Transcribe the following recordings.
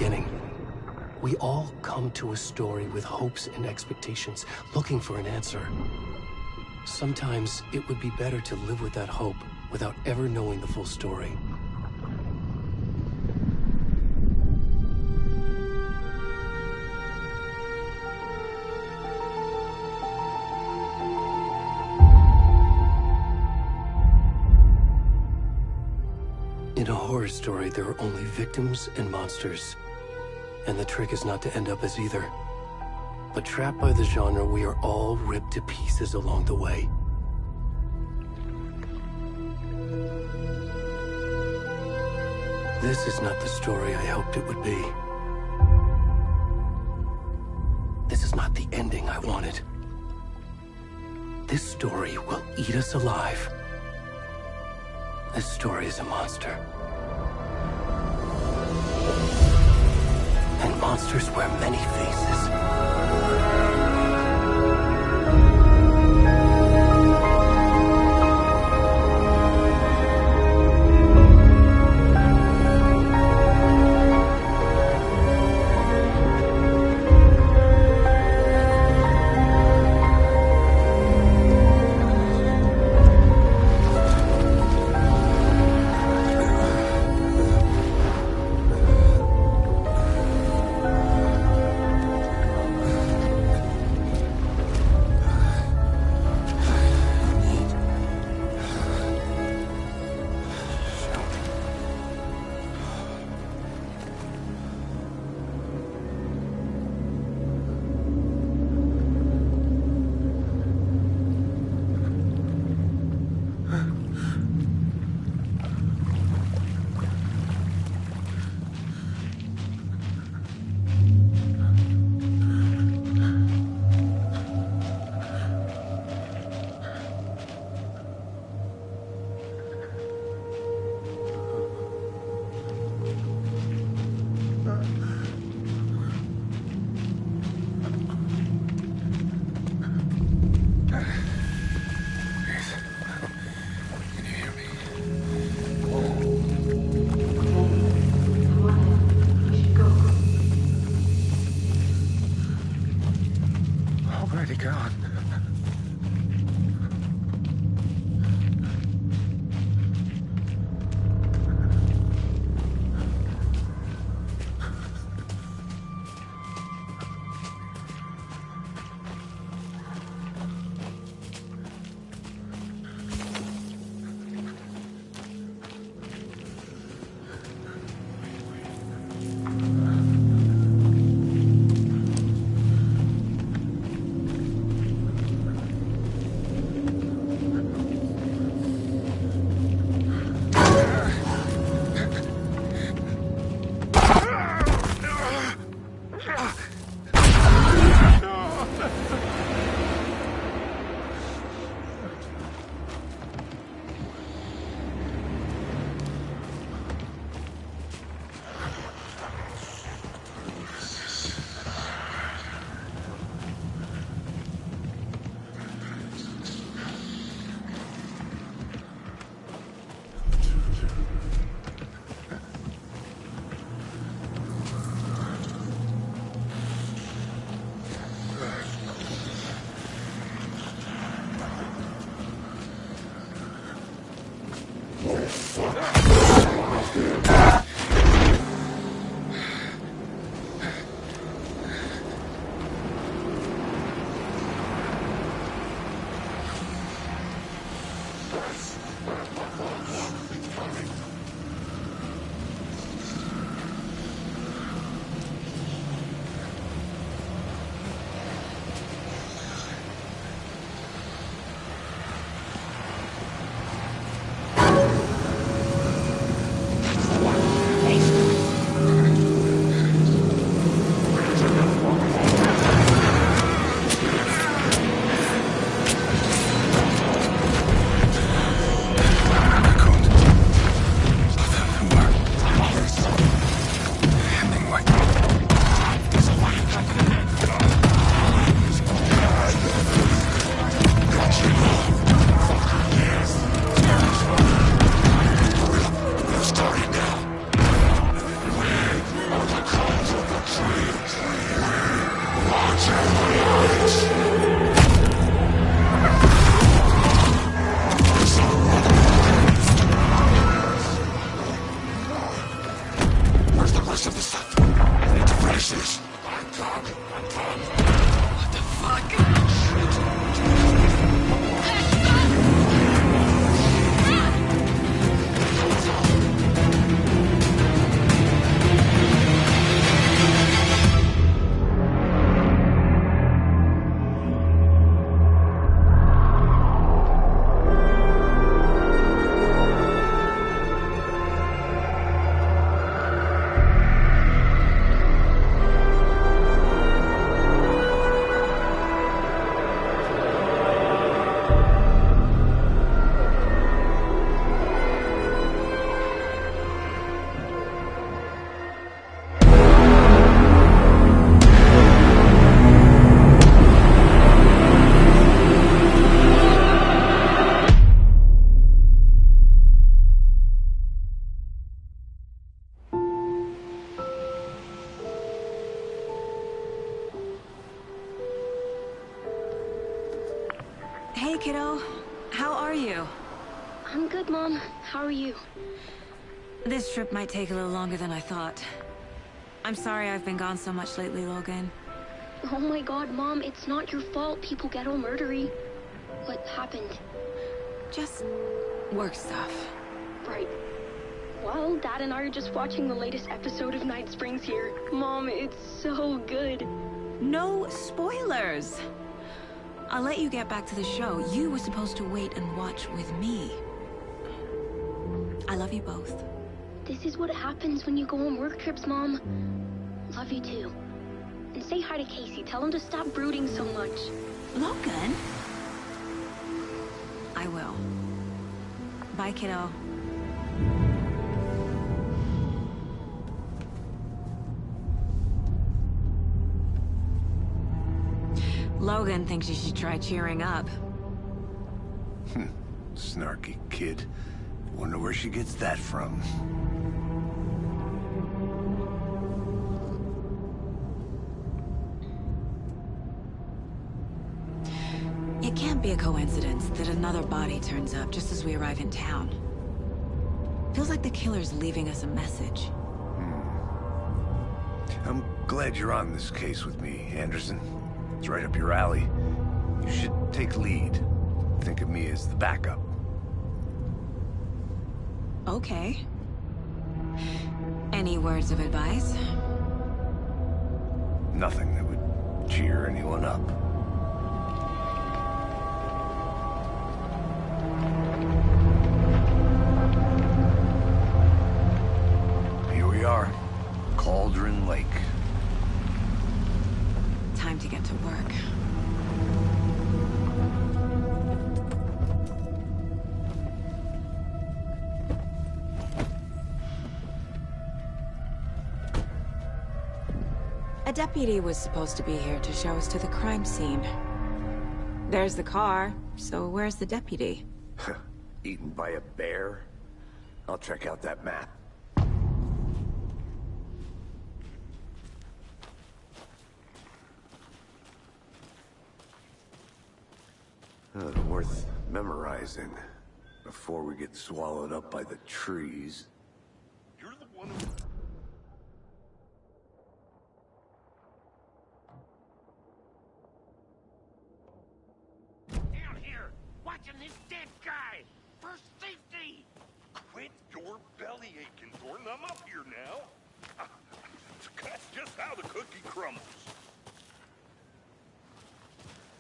beginning. We all come to a story with hopes and expectations, looking for an answer. Sometimes it would be better to live with that hope without ever knowing the full story. In a horror story, there are only victims and monsters. And the trick is not to end up as either. But trapped by the genre, we are all ripped to pieces along the way. This is not the story I hoped it would be. This is not the ending I wanted. This story will eat us alive. This story is a monster. And monsters wear many faces. Hey, kiddo. How are you? I'm good, Mom. How are you? This trip might take a little longer than I thought. I'm sorry I've been gone so much lately, Logan. Oh my god, Mom, it's not your fault people get all murdery. What happened? Just work stuff. Right. Well, Dad and I are just watching the latest episode of Night Springs here. Mom, it's so good. No spoilers! I'll let you get back to the show. You were supposed to wait and watch with me. I love you both. This is what happens when you go on work trips, Mom. Love you too. And say hi to Casey. Tell him to stop brooding so much. Logan? I will. Bye, kiddo. Logan thinks you should try cheering up. Snarky kid. Wonder where she gets that from. It can't be a coincidence that another body turns up just as we arrive in town. Feels like the killer's leaving us a message. I'm glad you're on this case with me, Anderson. It's right up your alley. You should take lead. Think of me as the backup. Okay. Any words of advice? Nothing that would cheer anyone up. Here we are. Cauldron Lake. Time to get to work. A deputy was supposed to be here to show us to the crime scene. There's the car, so where's the deputy? Eaten by a bear? I'll check out that map. Worth memorizing before we get swallowed up by the trees. You're the one who... Down here, watching this dead guy. For safety. Quit your belly aching, Thornton. I'm up here now. That's just how the cookie crumbles.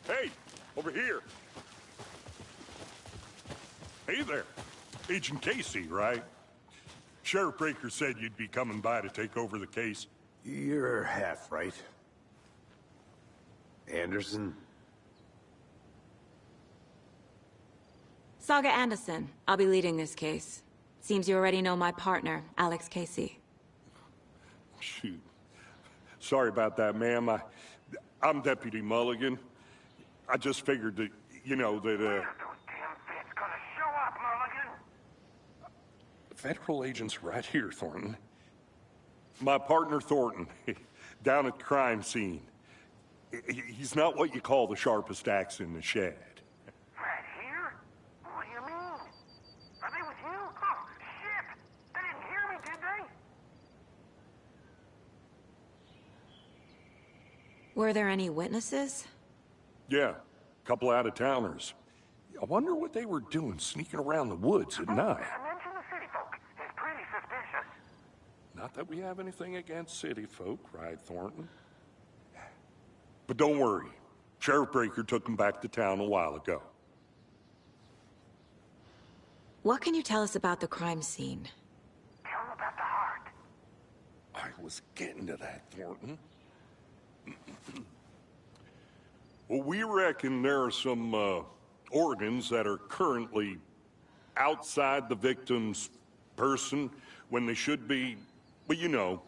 Hey, over here. Hey there. Agent Casey, right? Sheriff Breaker said you'd be coming by to take over the case. You're half right. Anderson? Saga Anderson. I'll be leading this case. Seems you already know my partner, Alex Casey. Shoot. Sorry about that, ma'am. I'm Deputy Mulligan. I just figured that, you know, that, Where's those damn feds gonna show up, Mulligan? Federal agent's right here, Thornton. My partner, Thornton, down at the crime scene. He's not what you call the sharpest axe in the shed. Right here? What do you mean? Are they with you? Oh, shit! They didn't hear me, did they? Were there any witnesses? Yeah, a couple out-of-towners. I wonder what they were doing sneaking around the woods at night. Mention the city folk. It's pretty suspicious. Not that we have anything against city folk, right, Thornton? But don't worry. Sheriff Breaker took them back to town a while ago. What can you tell us about the crime scene? Tell them about the heart. I was getting to that, Thornton. Well, we reckon there are some organs that are currently outside the victim's person when they should be, well, you know,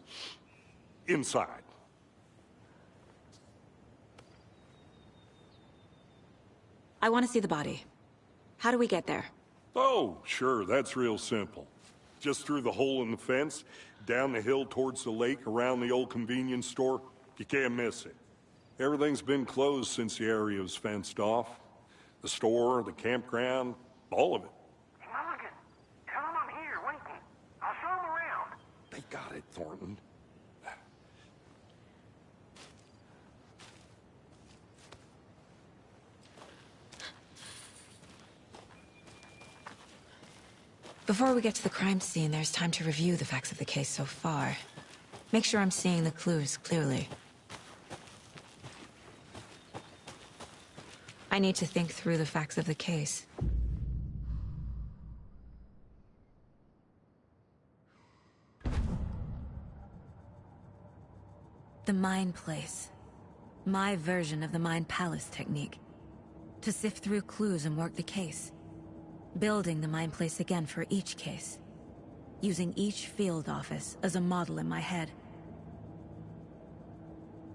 inside. I want to see the body. How do we get there? Oh, sure, that's real simple. Just through the hole in the fence, down the hill towards the lake, around the old convenience store. You can't miss it. Everything's been closed since the area was fenced off. The store, the campground, all of it. Mulligan, tell him I'm here waiting. I'll show him around. They got it, Thornton. Before we get to the crime scene, there's time to review the facts of the case so far. Make sure I'm seeing the clues clearly. I need to think through the facts of the case. The Mind Place. My version of the Mind Palace technique. To sift through clues and work the case. Building the Mind Place again for each case. Using each field office as a model in my head.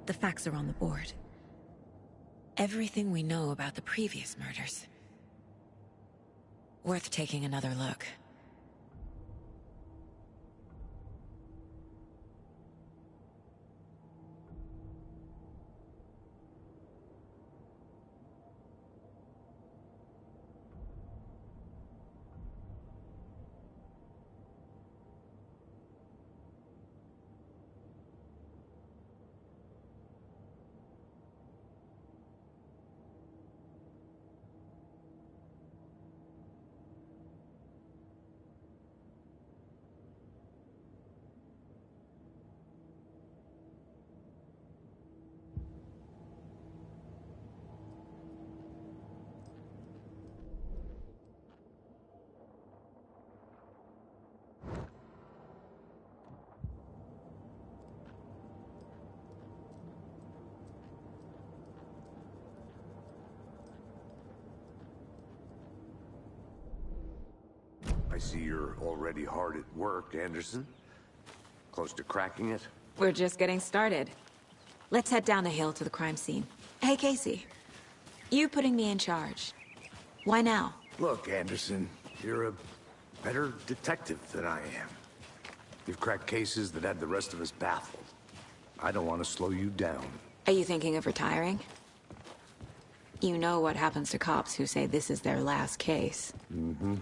The facts are on the board. Everything we know about the previous murders. Worth taking another look. I see you're already hard at work, Anderson. Close to cracking it? We're just getting started. Let's head down the hill to the crime scene. Hey, Casey. You putting me in charge. Why now? Look, Anderson, you're a better detective than I am. You've cracked cases that had the rest of us baffled. I don't want to slow you down. Are you thinking of retiring? You know what happens to cops who say this is their last case. Mm-hmm.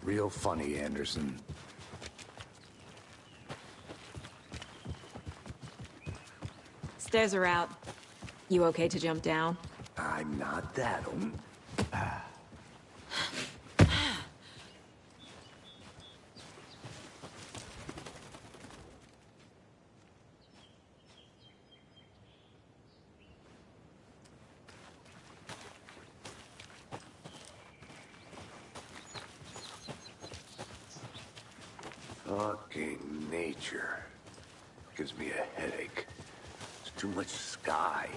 Real funny, Anderson. Stairs are out. You okay to jump down? I'm not that old. Fucking nature. Gives me a headache. It's too much sky.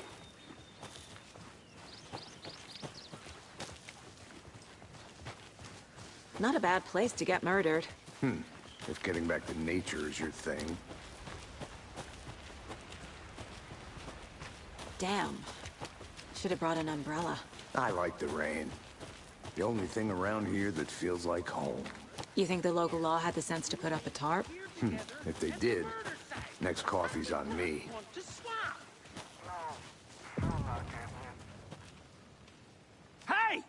Not a bad place to get murdered. If getting back to nature is your thing. Damn. Should have brought an umbrella. I like the rain. The only thing around here that feels like home. You think the local law had the sense to put up a tarp? If they did, next coffee's on me. Hey!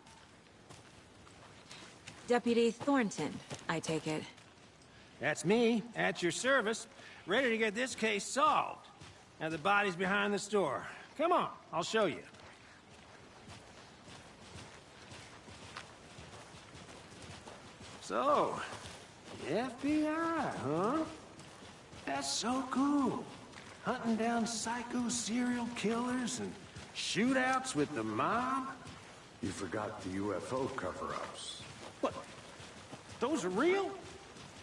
Deputy Thornton, I take it. That's me, at your service, ready to get this case solved. Now the body's behind the store. Come on, I'll show you. So, the FBI, huh? That's so cool. Hunting down psycho serial killers and shootouts with the mob. You forgot the UFO cover-ups. What? Those are real?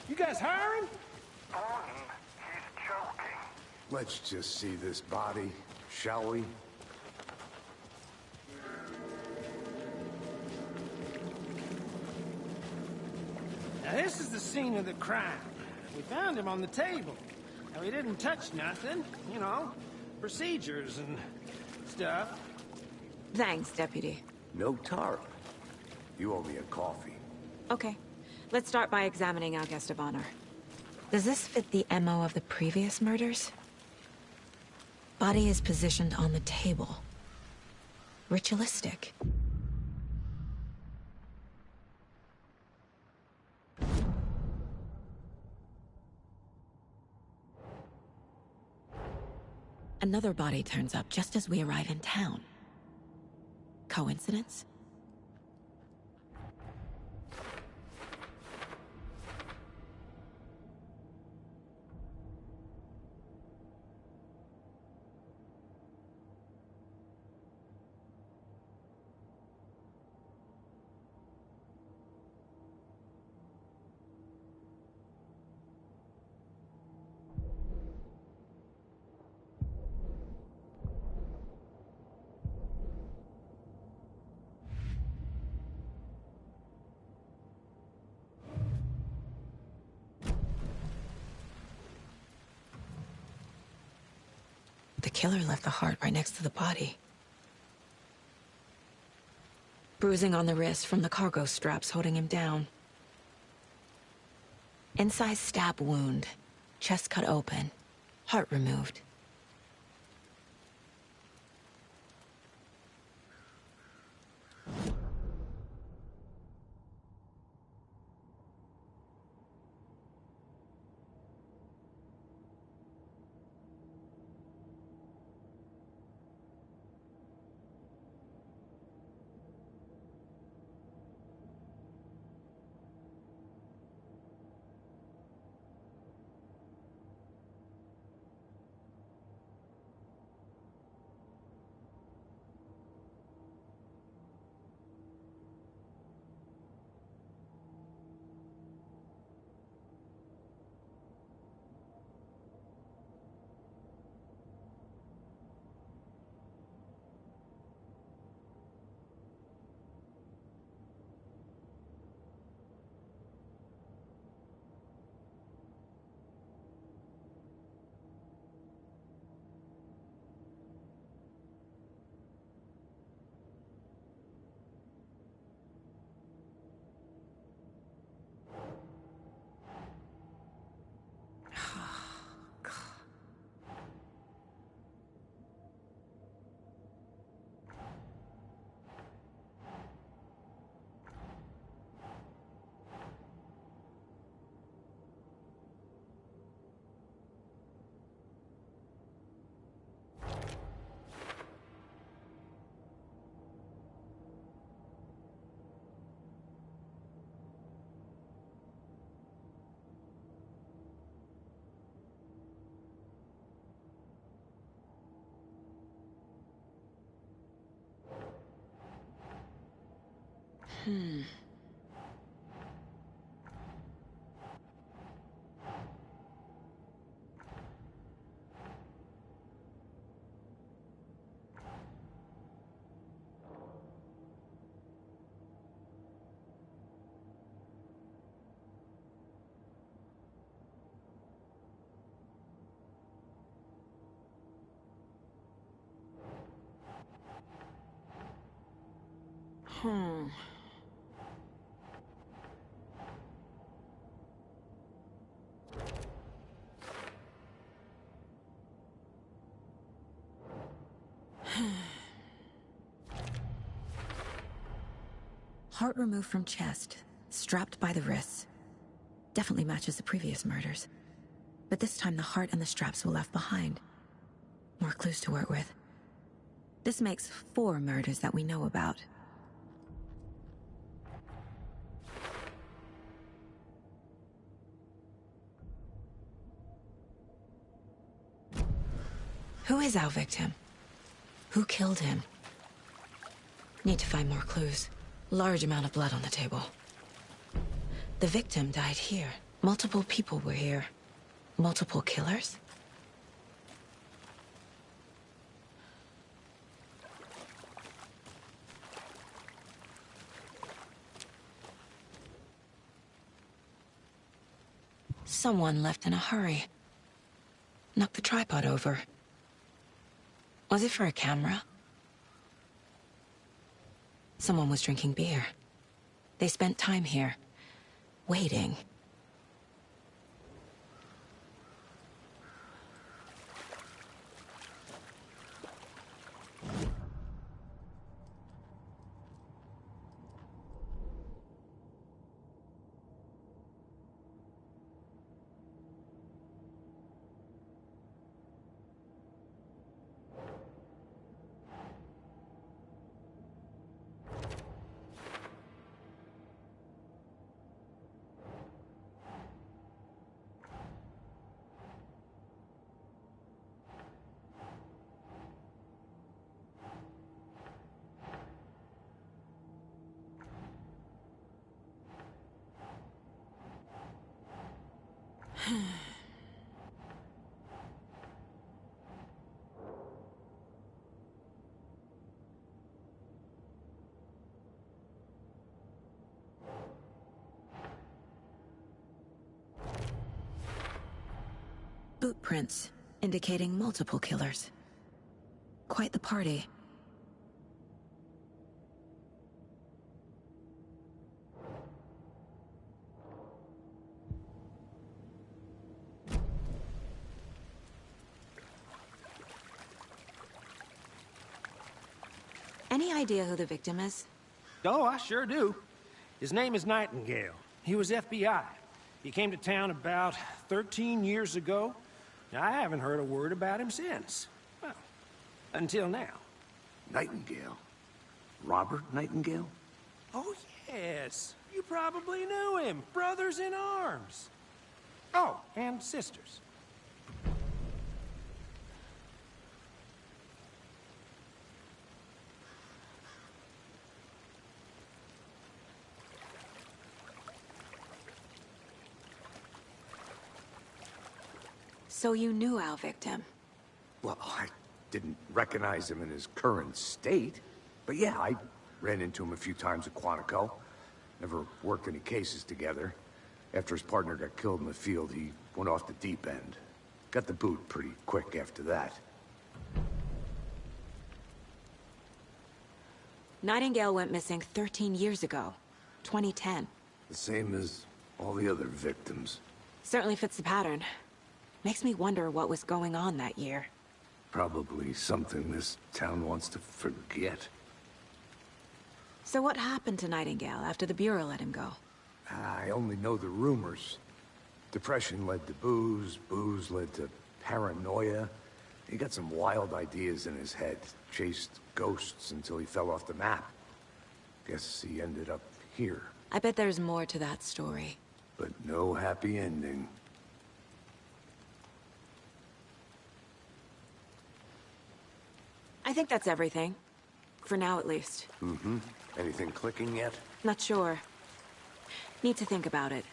You guys hiring? Thornton, he's choking. Let's just see this body, shall we? Now this is the scene of the crime. We found him on the table. Now he didn't touch nothing, you know, procedures and stuff. Thanks, Deputy. No tarp. You owe me a coffee. Okay. Let's start by examining our guest of honor. Does this fit the MO of the previous murders? Body is positioned on the table. Ritualistic. Another body turns up just as we arrive in town. Coincidence? The killer left the heart right next to the body. Bruising on the wrist from the cargo straps holding him down. Incised stab wound. Chest cut open. Heart removed. Heart removed from chest, strapped by the wrists. Definitely matches the previous murders. But this time the heart and the straps were left behind. More clues to work with. This makes 4 murders that we know about. Who is our victim? Who killed him? Need to find more clues. Large amount of blood on the table. The victim died here. Multiple people were here. Multiple killers? Someone left in a hurry. Knocked the tripod over. Was it for a camera? Someone was drinking beer. They spent time here, waiting. Boot prints, indicating multiple killers. Quite the party. Any idea who the victim is? Oh, I sure do. His name is Nightingale. He was FBI. He came to town about 13 years ago. I haven't heard a word about him since. Well, until now. Nightingale? Robert Nightingale? Oh, yes. You probably knew him. Brothers in arms. Oh, and sisters. So you knew our victim? Well, I didn't recognize him in his current state. But yeah, I ran into him a few times at Quantico. Never worked any cases together. After his partner got killed in the field, he went off the deep end. Got the boot pretty quick after that. Nightingale went missing 13 years ago. 2010. The same as all the other victims. Certainly fits the pattern. Makes me wonder what was going on that year. Probably something this town wants to forget. So what happened to Nightingale after the Bureau let him go? I only know the rumors. Depression led to booze, booze led to paranoia. He got some wild ideas in his head, chased ghosts until he fell off the map. Guess he ended up here. I bet there's more to that story. But no happy ending. I think that's everything. For now, at least. Mm-hmm. Anything clicking yet? Not sure. Need to think about it.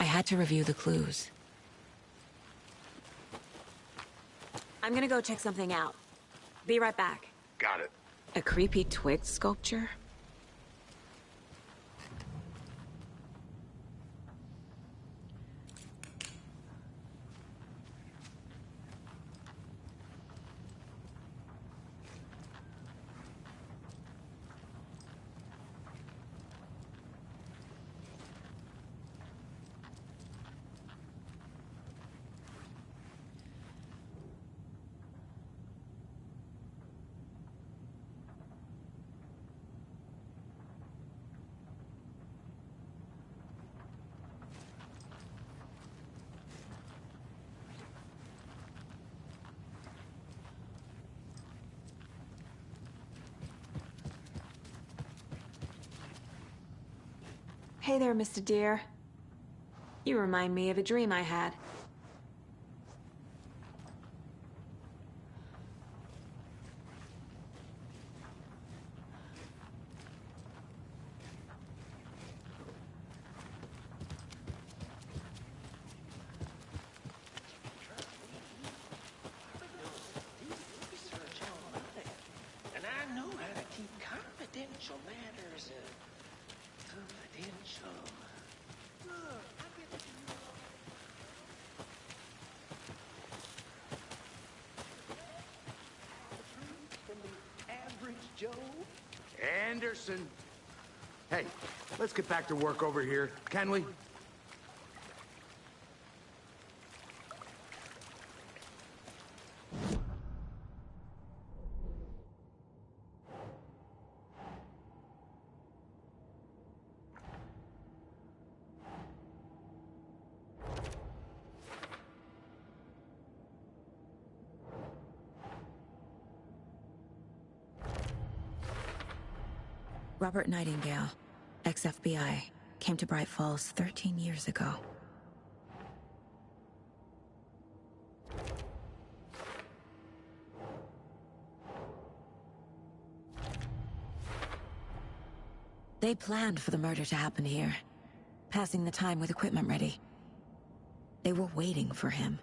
I had to review the clues. I'm gonna go check something out. Be right back. Got it. A creepy twig sculpture? Hey there, Mr. Deer. You remind me of a dream I had. And I know how to keep confidential matters confidential. From the average Joe? Anderson. Hey, let's get back to work over here, can we? Robert Nightingale, ex-FBI, came to Bright Falls 13 years ago. They planned for the murder to happen here, passing the time with equipment ready. They were waiting for him.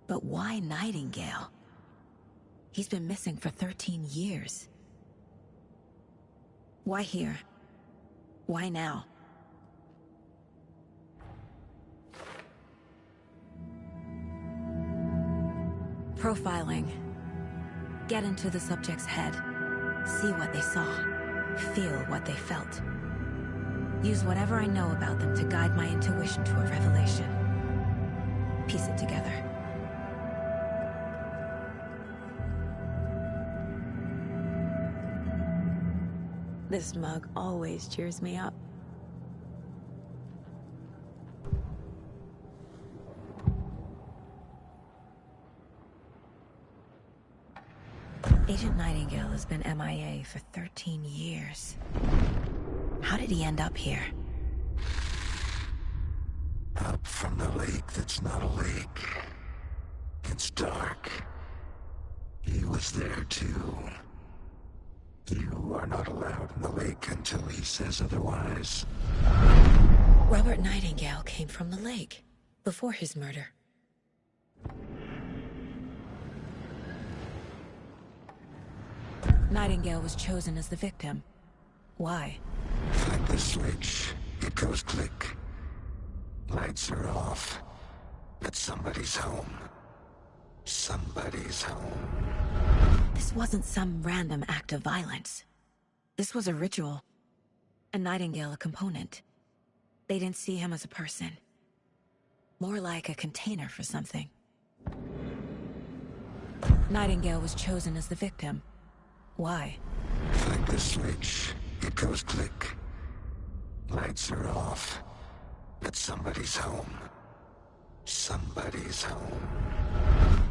But why Nightingale? He's been missing for 13 years. Why here? Why now? Profiling. Get into the subject's head. See what they saw. Feel what they felt. Use whatever I know about them to guide my intuition to a revelation. Piece it together. This mug always cheers me up. Agent Nightingale has been MIA for 13 years. How did he end up here? Up from the lake that's not a lake. It's dark. He was there too. You are not allowed in the lake until he says otherwise. Robert Nightingale came from the lake, before his murder. Nightingale was chosen as the victim. Why? Flick the switch, it goes click. Lights are off, but somebody's home. Somebody's home. This wasn't some random act of violence. This was a ritual. And Nightingale a component. They didn't see him as a person. More like a container for something. Nightingale was chosen as the victim. Why? Flick the switch, it goes click. Lights are off, but somebody's home. Somebody's home.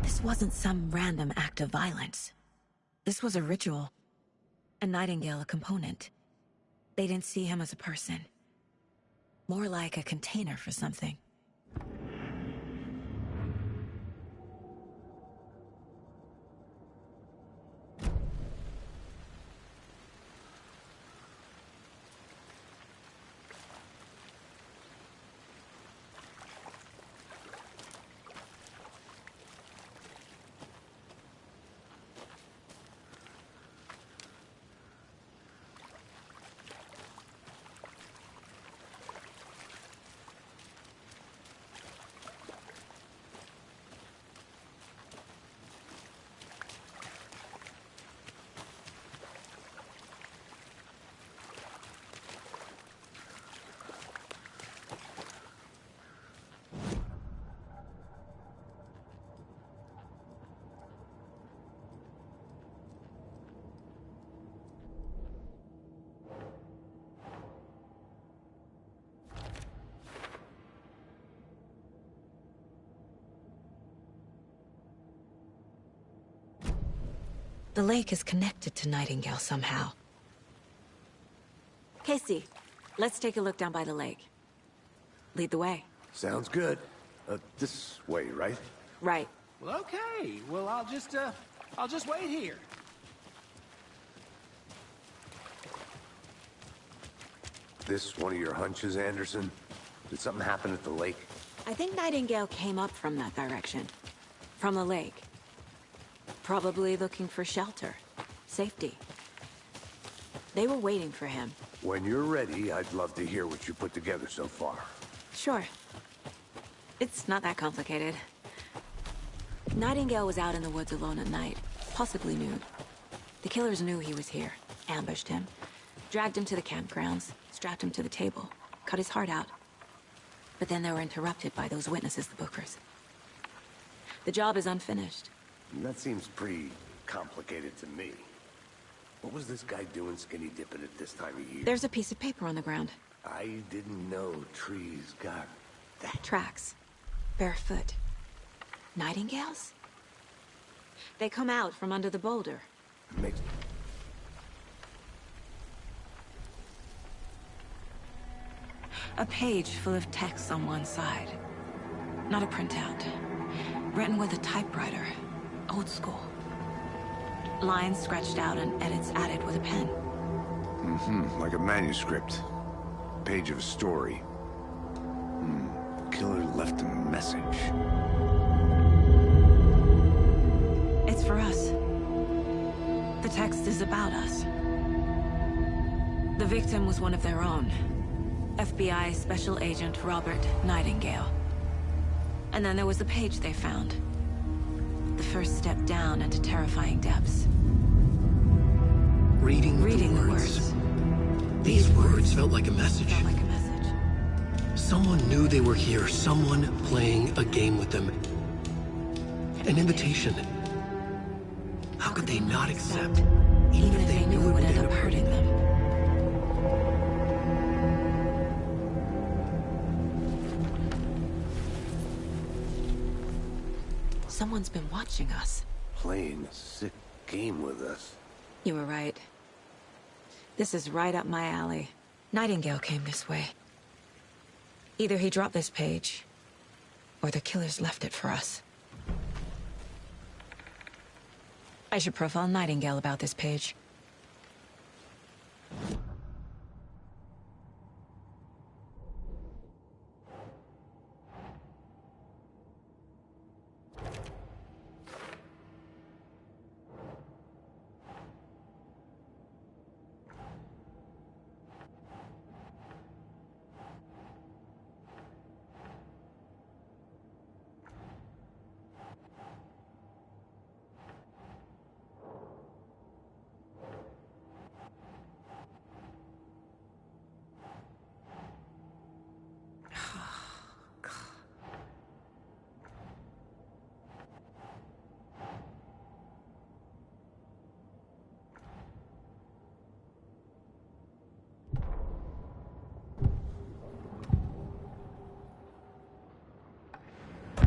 This wasn't some random act of violence. This was a ritual. And Nightingale a component. They didn't see him as a person. More like a container for something. The lake is connected to Nightingale somehow. Casey, let's take a look down by the lake. Lead the way. Sounds good. This way, right? Right. Well, okay. Well, I'll just wait here. This one of your hunches, Anderson? Did something happen at the lake? I think Nightingale came up from that direction. From the lake. Probably looking for shelter. Safety. They were waiting for him. When you're ready, I'd love to hear what you put together so far. Sure. It's not that complicated. Nightingale was out in the woods alone at night, possibly nude. The killers knew he was here, ambushed him, dragged him to the campgrounds, strapped him to the table, cut his heart out. But then they were interrupted by those witnesses, the Bookers. The job is unfinished. That seems pretty complicated to me. What was this guy doing skinny dipping at this time of year? There's a piece of paper on the ground. I didn't know trees got that. Tracks. Barefoot. Nightingales? They come out from under the boulder. Makes... A page full of text on one side. Not a printout. Written with a typewriter. Old school. Lines scratched out and edits added with a pen. Like a manuscript. Page of a story. Killer left a message. It's for us. The text is about us. The victim was one of their own. FBI Special Agent Robert Nightingale. And then there was the page they found. The first step down into terrifying depths. Reading the words. These words felt like a message. Felt like a message. Someone knew they were here, someone playing a game with them. An invitation. How could they not accept, even if they knew it would end up hurting them? Someone's been watching us. Playing a sick game with us. You were right. This is right up my alley. Nightingale came this way. Either he dropped this page, or the killers left it for us. I should profile Nightingale about this page.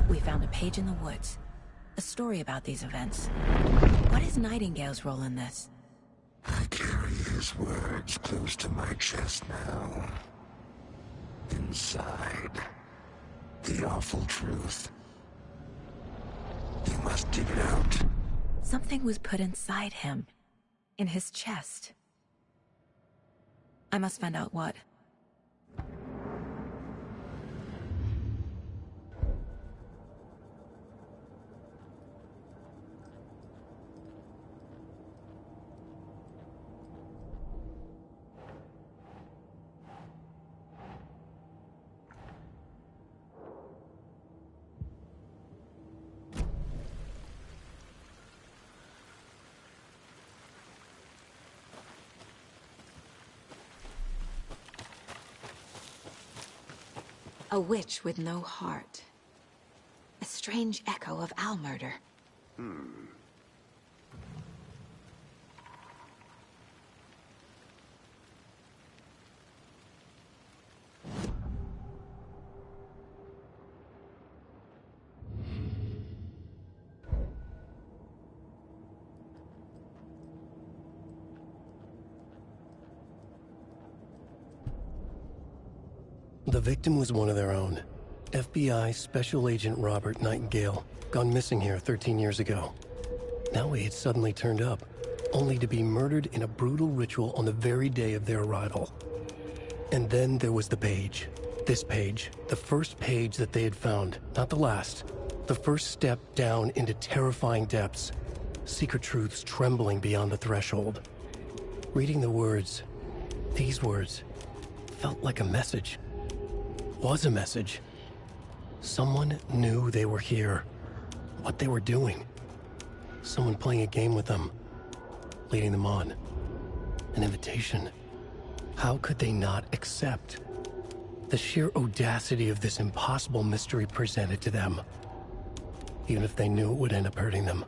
We found a page in the woods. A story about these events. What is Nightingale's role in this? I carry his words close to my chest now. Inside, the awful truth. You must dig it out. Something was put inside him. In his chest. I must find out what. A witch with no heart. A strange echo of owl murder. The victim was one of their own. FBI Special Agent Robert Nightingale, gone missing here 13 years ago. Now he had suddenly turned up, only to be murdered in a brutal ritual on the very day of their arrival. And then there was the page. This page, the first page that they had found, not the last. The first step down into terrifying depths. Secret truths trembling beyond the threshold. Reading the words, these words, felt like a message. Was a message. Someone knew they were here. What they were doing. Someone playing a game with them. Leading them on. An invitation. How could they not accept? The sheer audacity of this impossible mystery presented to them. Even if they knew it would end up hurting them.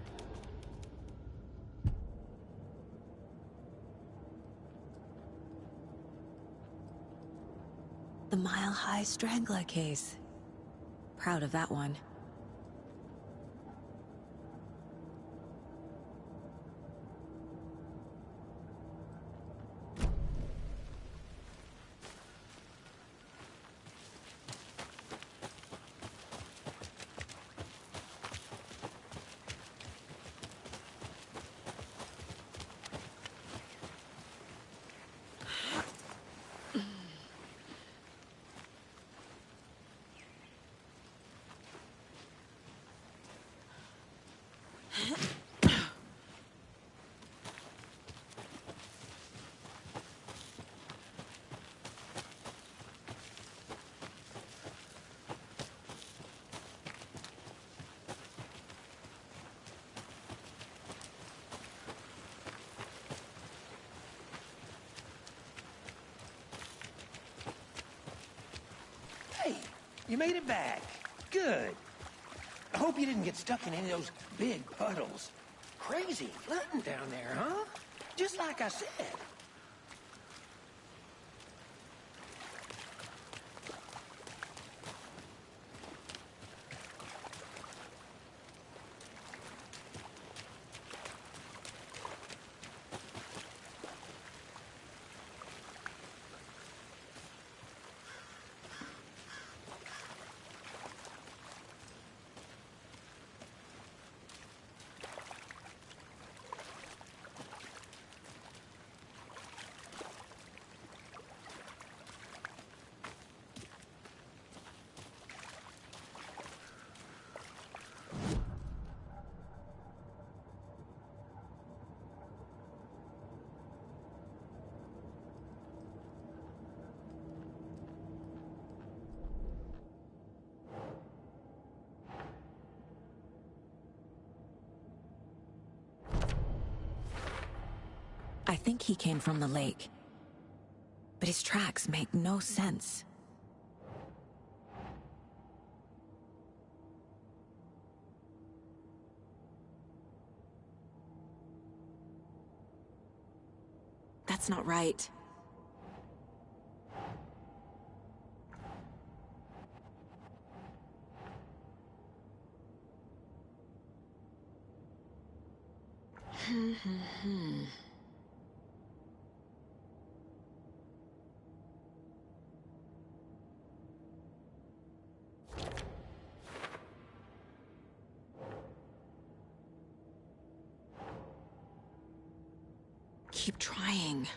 The Mile High Strangler case. Proud of that one. Hey, you made it back. Good. I hope you didn't get stuck in any of those big puddles. Crazy flooding down there, huh? Just like I said. I think he came from the lake. But his tracks make no sense. That's not right. Keep trying.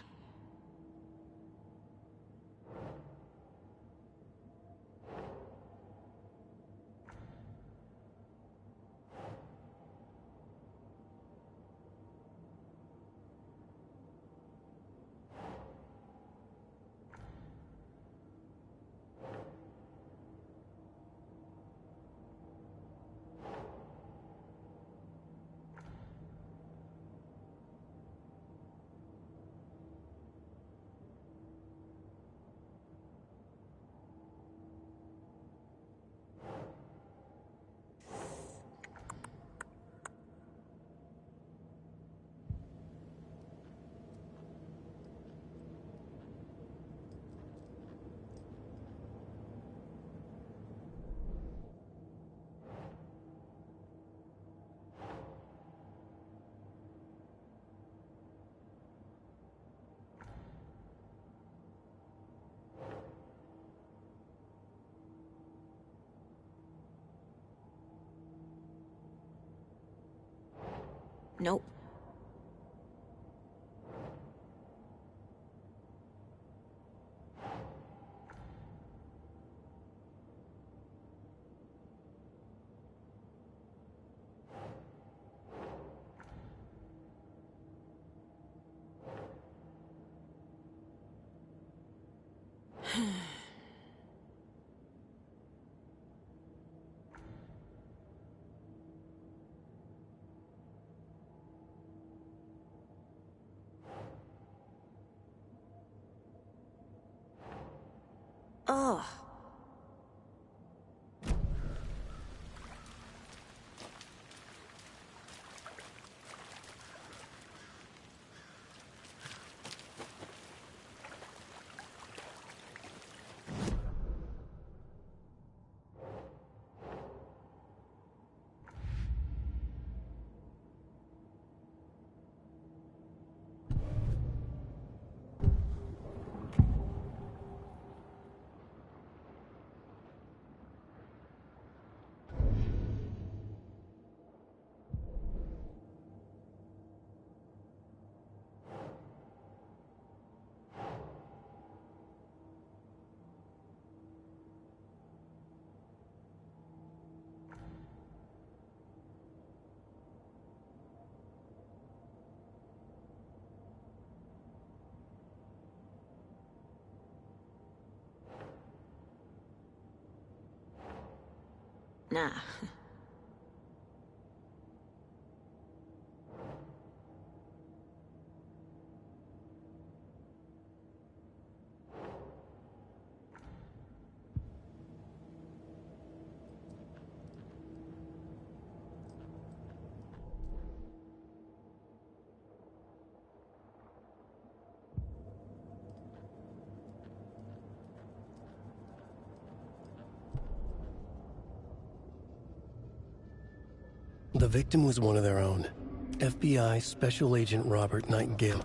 Nope. Ugh. Nah. The victim was one of their own. FBI Special Agent Robert Nightingale.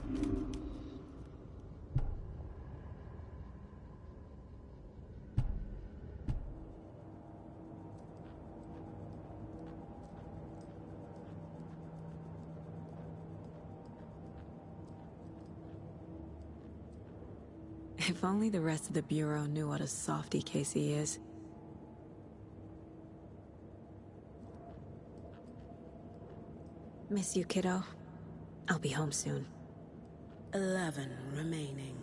If only the rest of the Bureau knew what a softy Casey is. Miss you, kiddo. I'll be home soon. 11 remaining.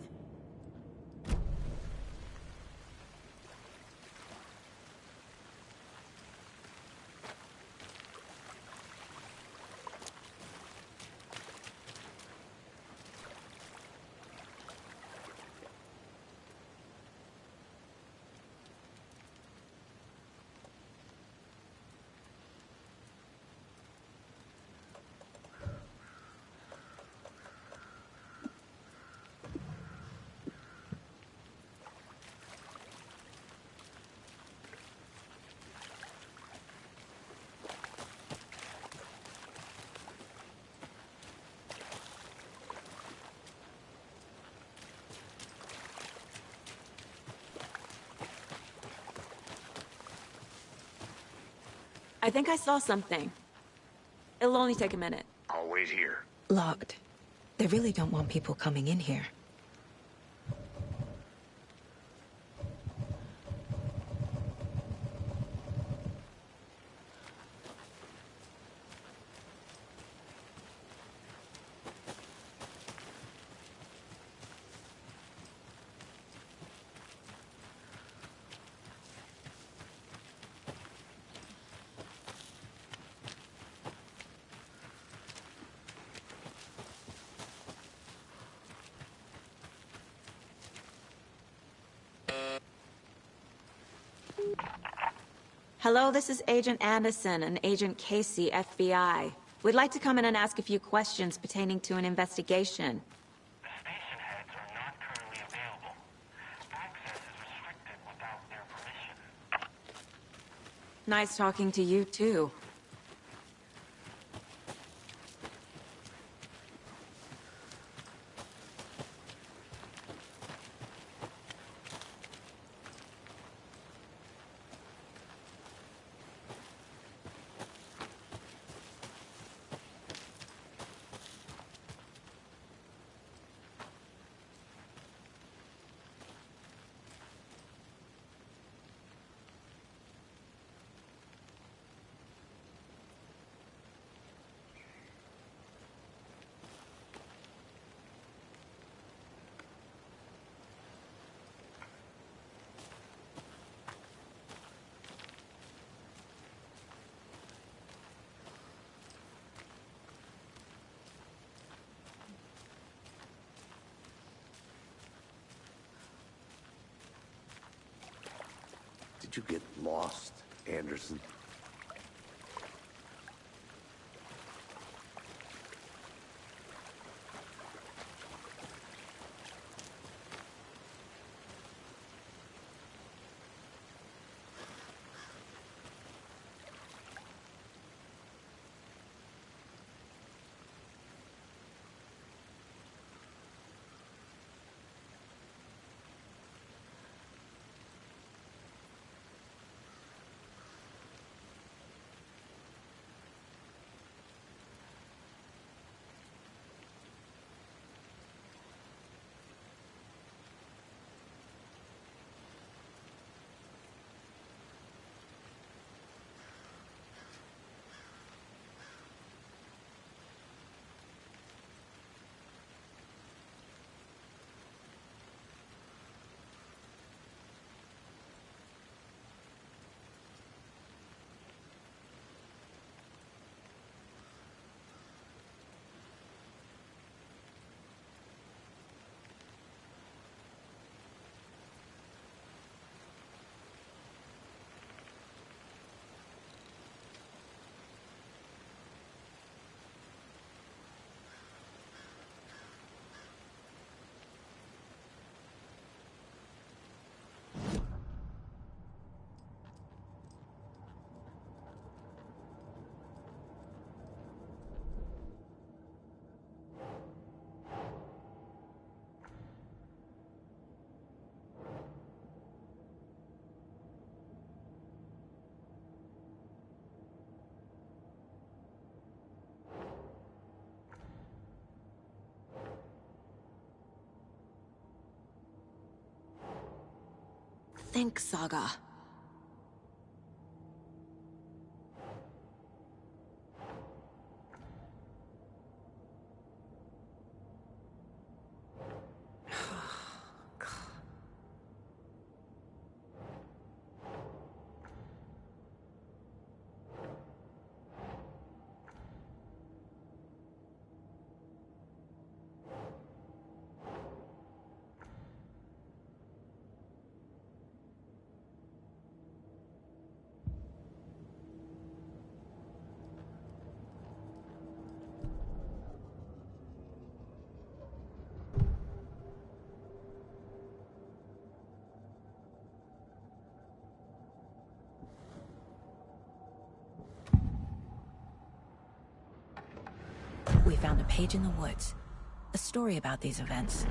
I think I saw something. It'll only take a minute. I'll wait here. Locked. They really don't want people coming in here. Hello, this is Agent Anderson and Agent Casey, FBI. We'd like to come in and ask a few questions pertaining to an investigation. The station heads are not currently available. Access is restricted without their permission. Nice talking to you, too. Did you get lost, Anderson? think, Saga. We found a page in the woods. A story about these events.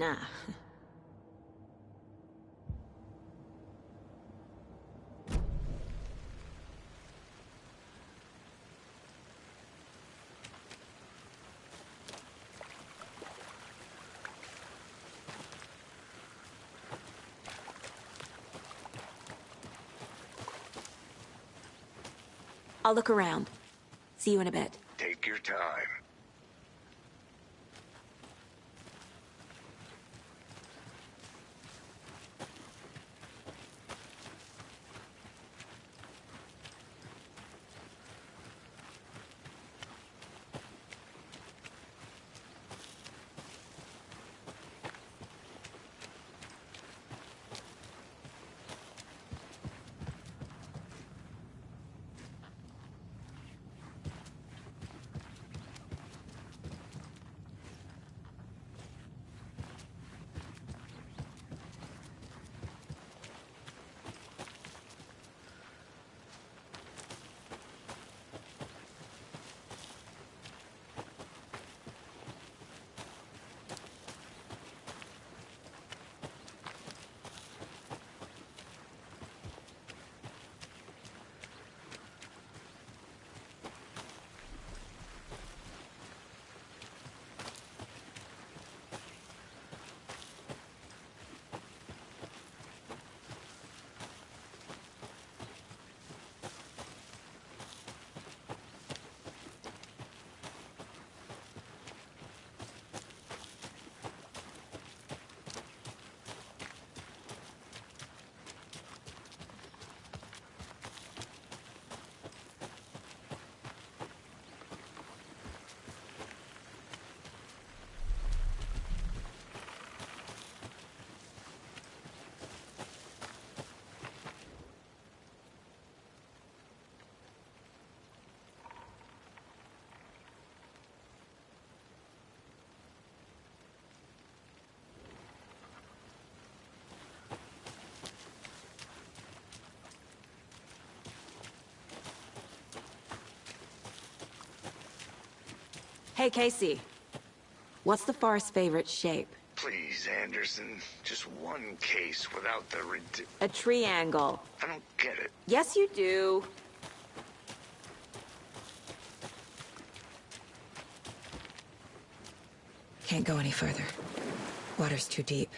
Nah. I'll look around. See you in a bit. Take your time. Hey, Casey. What's the forest's favorite shape? Please, Anderson. Just one case without the A triangle. I don't get it. Yes, you do. Can't go any further. Water's too deep.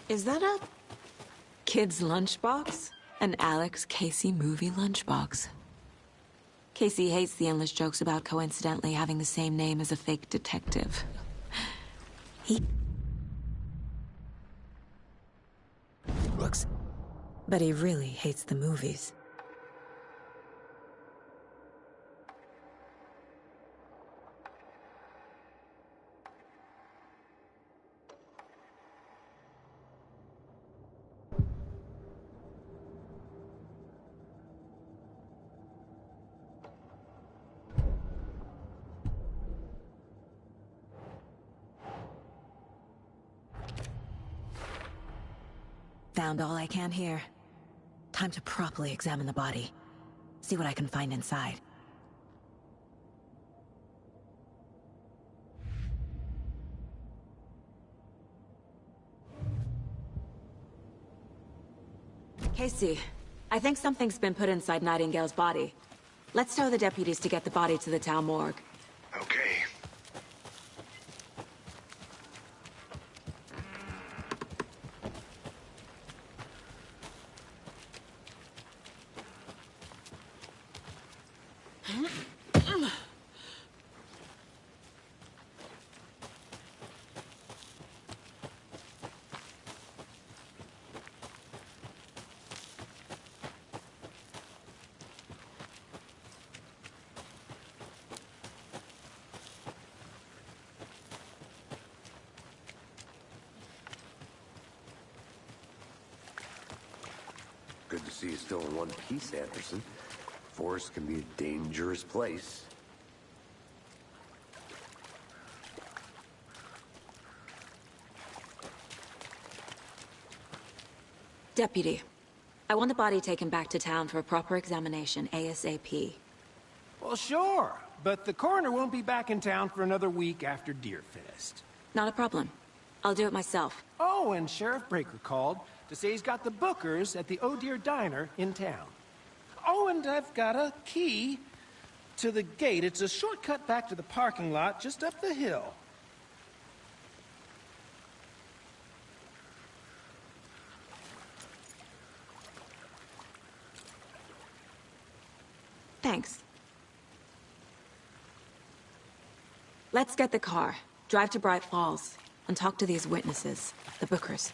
Is that a kid's lunchbox? An Alex Casey movie lunchbox. Casey hates the endless jokes about coincidentally having the same name as a fake detective. He looks, but he really hates the movies. Found all I can here. Time to properly examine the body. See what I can find inside. Casey, I think something's been put inside Nightingale's body. Let's tell the deputies to get the body to the town morgue. Okay. Good to see you still in one piece, Anderson. Forest can be a dangerous place. Deputy, I want the body taken back to town for a proper examination ASAP. Well, sure, but the coroner won't be back in town for another week after Deerfest. Not a problem. I'll do it myself. Oh, and Sheriff Breaker called to say he's got the Bookers at the Oh Dear Diner in town. Oh, and I've got a key to the gate. It's a shortcut back to the parking lot just up the hill. Thanks. Let's get the car, drive to Bright Falls, and talk to these witnesses, the Bookers.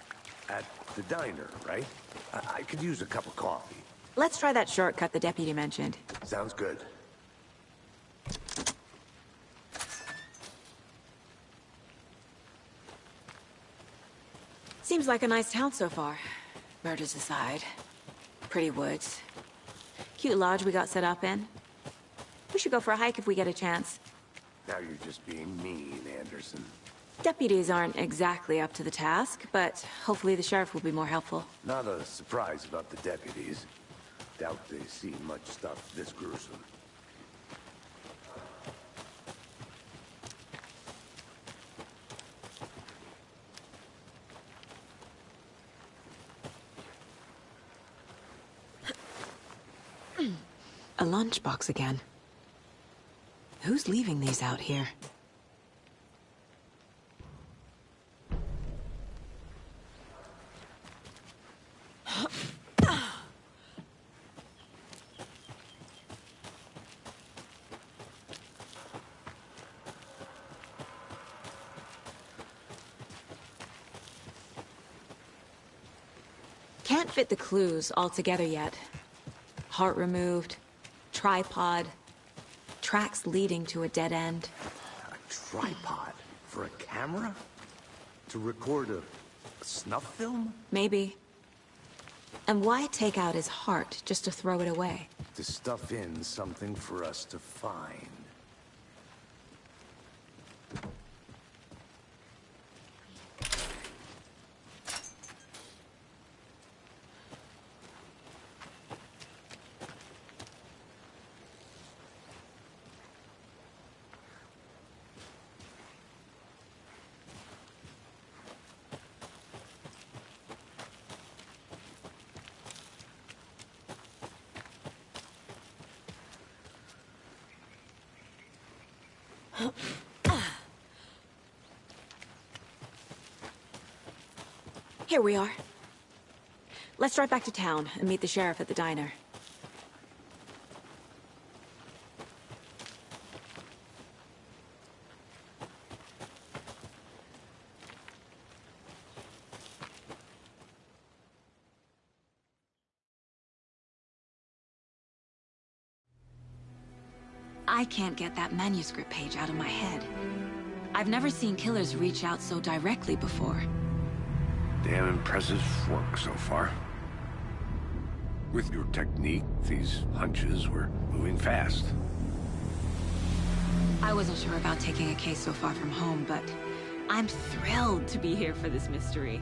At the diner, right? I could use a cup of coffee. Let's try that shortcut the deputy mentioned. Sounds good. Seems like a nice town so far. Murders aside. Pretty woods. Cute lodge we got set up in. We should go for a hike if we get a chance. Now you're just being mean, Anderson. Deputies aren't exactly up to the task, but hopefully the sheriff will be more helpful. Not a surprise about the deputies. Doubt they see much stuff this gruesome. A lunchbox again. Who's leaving these out here? Can't fit the clues all together yet. Heart removed, tripod, tracks leading to a dead end. A tripod? For a camera? To record a snuff film? Maybe. And why take out his heart just to throw it away? To stuff in something for us to find. Here we are. Let's drive back to town and meet the sheriff at the diner. I can't get that manuscript page out of my head. I've never seen killers reach out so directly before. Damn impressive work so far. With your technique, these hunches were moving fast. I wasn't sure about taking a case so far from home, but I'm thrilled to be here for this mystery.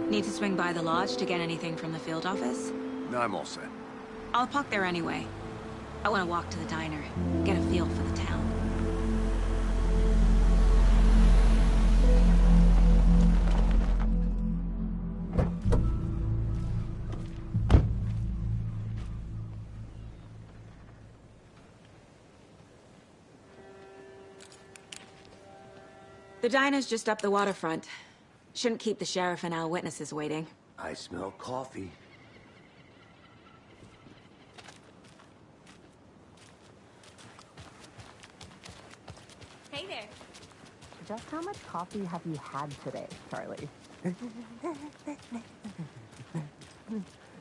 Need to swing by the lodge to get anything from the field office? No, I'm all set. I'll park there anyway. I want to walk to the diner, get a feel for the town. The diner's just up the waterfront. Shouldn't keep the sheriff and our witnesses waiting. I smell coffee. Hey there. Just how much coffee have you had today, Charlie?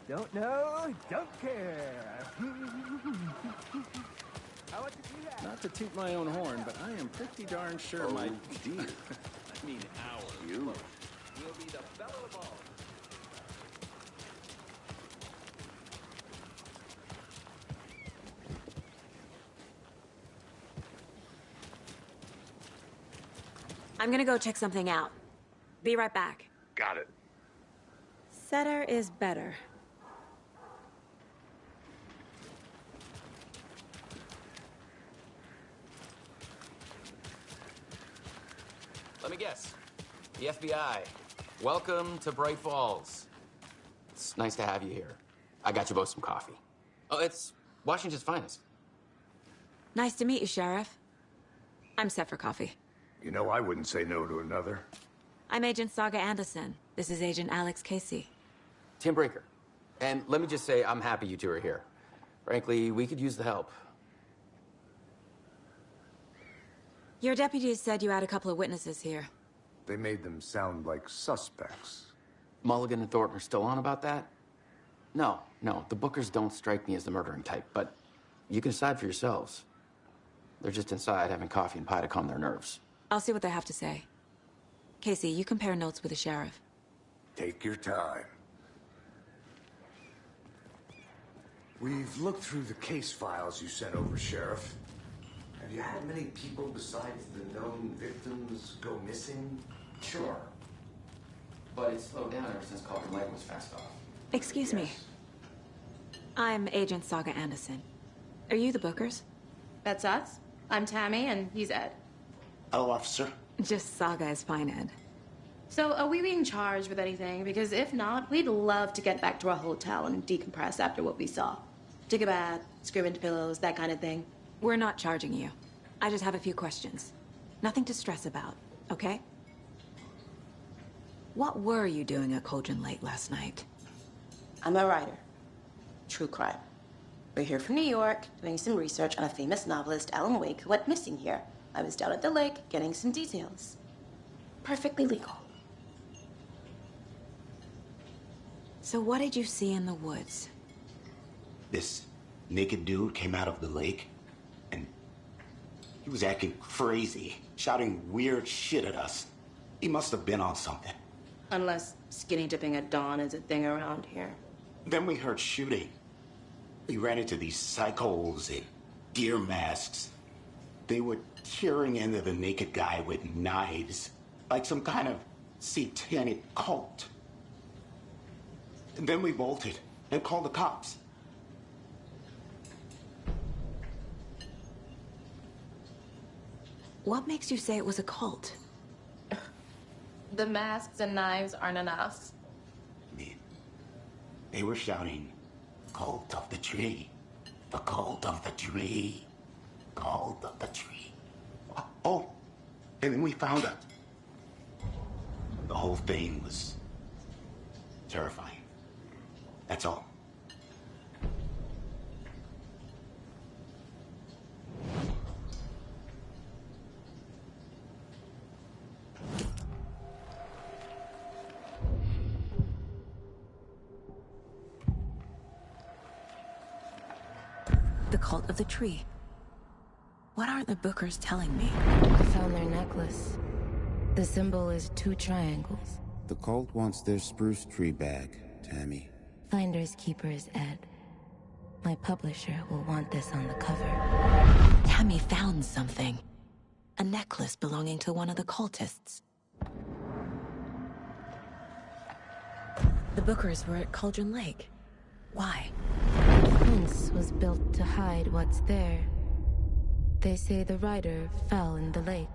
Don't know, don't care. How much did you have? Not to toot my own horn, but I am pretty darn sure my dear. I mean our You. will be the belle of the ball. I'm gonna go check something out. Be right back. Got it. Setter is better. Let me guess. The FBI. Welcome to Bright Falls. It's nice to have you here. I got you both some coffee. Oh, it's Washington's finest. Nice to meet you, Sheriff. I'm set for coffee. You know, I wouldn't say no to another. I'm Agent Saga Anderson. This is Agent Alex Casey. Tim Breaker. And let me just say, I'm happy you two are here. Frankly, we could use the help. Your deputies said you had a couple of witnesses here. They made them sound like suspects. Mulligan and Thornton are still on about that? No, the Bookers don't strike me as the murdering type, but you can decide for yourselves. They're just inside having coffee and pie to calm their nerves. I'll see what they have to say. Casey, you compare notes with the sheriff. Take your time. We've looked through the case files you sent over, Sheriff. Have you had many people besides the known victims go missing? Sure. But it's slowed down ever since Calder Lake was fast off. Excuse me. I'm Agent Saga Anderson. Are you the Bookers? That's us. I'm Tammy, and he's Ed. Hello, officer. Just Saga is fine, Ed. So, are we being charged with anything? Because if not, we'd love to get back to our hotel and decompress after what we saw. Take a bath, scream into pillows, that kind of thing. We're not charging you. I just have a few questions. Nothing to stress about, okay? What were you doing at Cauldron Lake last night? I'm a writer. True crime. We're here from New York, doing some research on a famous novelist, Alan Wake, who went missing here. I was down at the lake, getting some details. Perfectly legal. So what did you see in the woods? This naked dude came out of the lake, and he was acting crazy, shouting weird shit at us. He must have been on something. Unless skinny dipping at dawn is a thing around here. Then we heard shooting. We ran into these psychos in deer masks. They were tearing into the naked guy with knives, like some kind of satanic cult. And then we bolted and called the cops. What makes you say it was a cult? The masks and knives aren't enough. They were shouting, "Cult of the tree." The cult of the tree. Cult of the tree. Oh, and then we found out. The whole thing was terrifying. That's all. The cult of the tree. What aren't the Bookers telling me? I found their necklace. The symbol is 2 triangles. The cult wants their spruce tree back, Tammy. Finders keepers, Ed. My publisher will want this on the cover. Tammy found something. A necklace belonging to one of the cultists. The Bookers were at Cauldron Lake. Why? Once was built to hide what's there. They say the rider fell in the lake.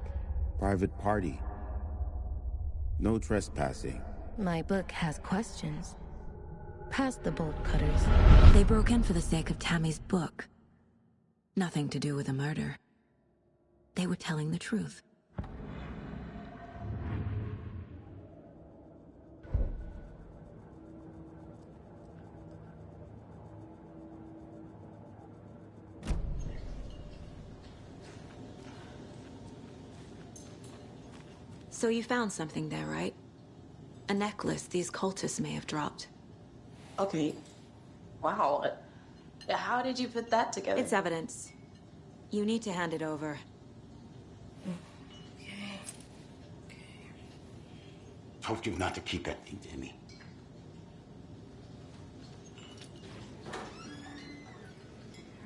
Private party. No trespassing. My book has questions. Past the bolt cutters. They broke in for the sake of Tammy's book. Nothing to do with a murder. They were telling the truth. So you found something there, right? A necklace these cultists may have dropped. Okay. Wow. How did you put that together? It's evidence. You need to hand it over. Told you not to keep that thing to me.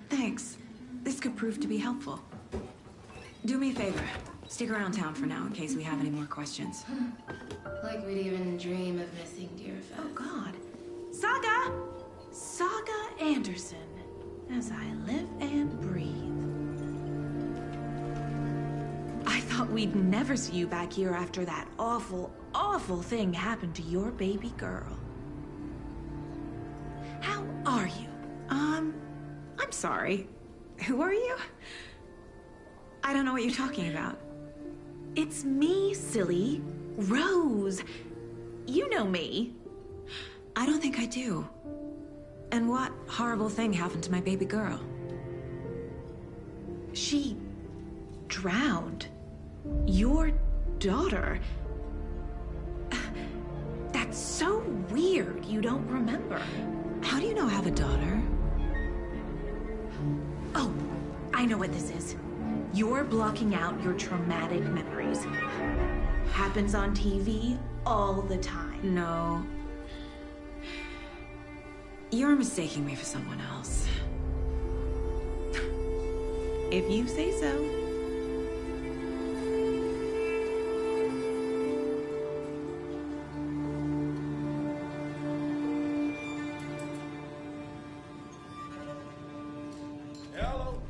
Thanks. This could prove to be helpful. Do me a favor. Stick around town for now in case we have any more questions. Like we'd even dream of missing Deerfest. Oh, God. Saga! Saga Anderson. As I live and breathe. I thought we'd never see you back here after that awful, awful thing happened to your baby girl. How are you? I'm sorry. Who are you? I don't know what you're talking about. It's me, silly. Rose. You know me. I don't think I do. And what horrible thing happened to my baby girl? She drowned. Your daughter. That's so weird you don't remember. How do you know I have a daughter? Oh, I know what this is. You're blocking out your traumatic memories. Happens on TV all the time. No. You're mistaking me for someone else. If you say so. Hello.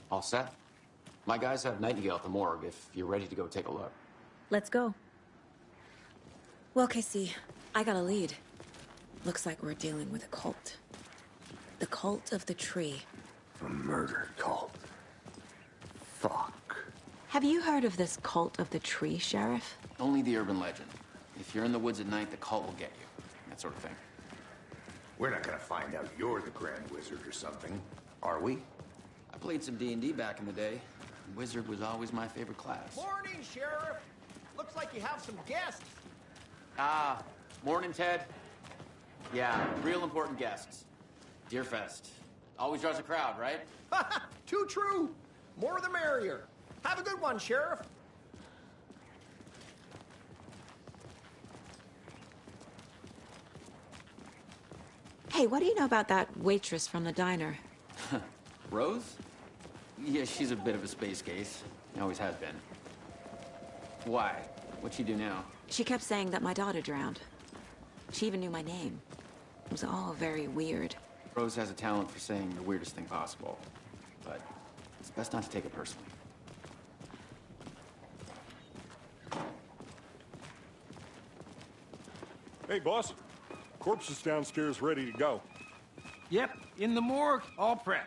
All set? My guys have Nightingale at the morgue if you're ready to go take a look. Let's go. Well, Casey, I got a lead. Looks like we're dealing with a cult. The cult of the tree. A murder cult. Fuck. Have you heard of this cult of the tree, Sheriff? Only the urban legend. If you're in the woods at night, the cult will get you. That sort of thing. We're not gonna find out you're the Grand Wizard or something, are we? I played some D&D back in the day. Wizard was always my favorite class. Morning, Sheriff. Looks like you have some guests. Ah, morning, Ted. Yeah, real important guests. Deerfest. Always draws a crowd, right? Too true. More the merrier. Have a good one, Sheriff. Hey, what do you know about that waitress from the diner? Rose? Yeah, she's a bit of a space case. Always has been. Why? What'd she do now? She kept saying that my daughter drowned. She even knew my name. It was all very weird. Rose has a talent for saying the weirdest thing possible. But it's best not to take it personally. Hey, boss. Corpse is downstairs ready to go. Yep, in the morgue, all prepped.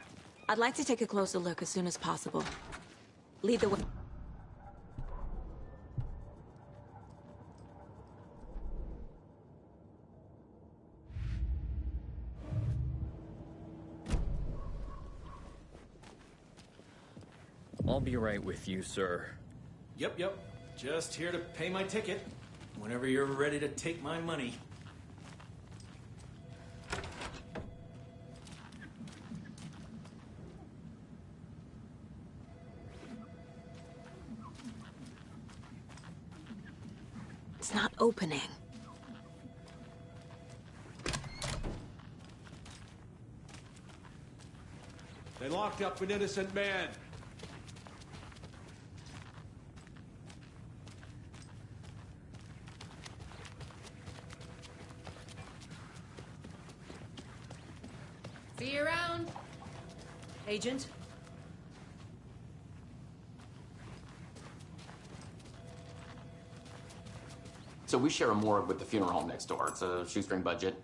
I'd like to take a closer look as soon as possible. Lead the way. I'll be right with you, sir. Yep. Just here to pay my ticket. Whenever you're ready to take my money. It's not opening. They locked up an innocent man. See you around, Agent. So we share a morgue with the funeral home next door. It's a shoestring budget.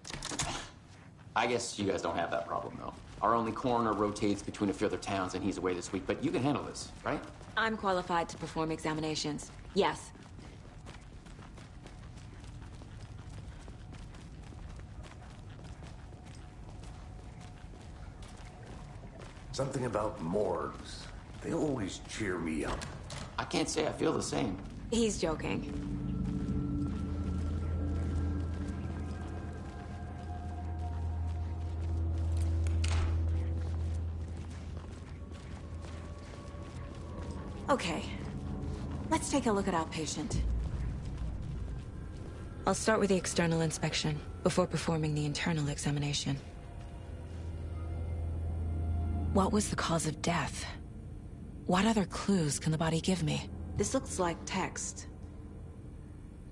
I guess you guys don't have that problem, though. Our only coroner rotates between a few other towns, and he's away this week. But you can handle this, right? I'm qualified to perform examinations. Yes. Something about morgues. They always cheer me up. I can't say I feel the same. He's joking. Okay. Let's take a look at our patient. I'll start with the external inspection before performing the internal examination. What was the cause of death? What other clues can the body give me? This looks like text.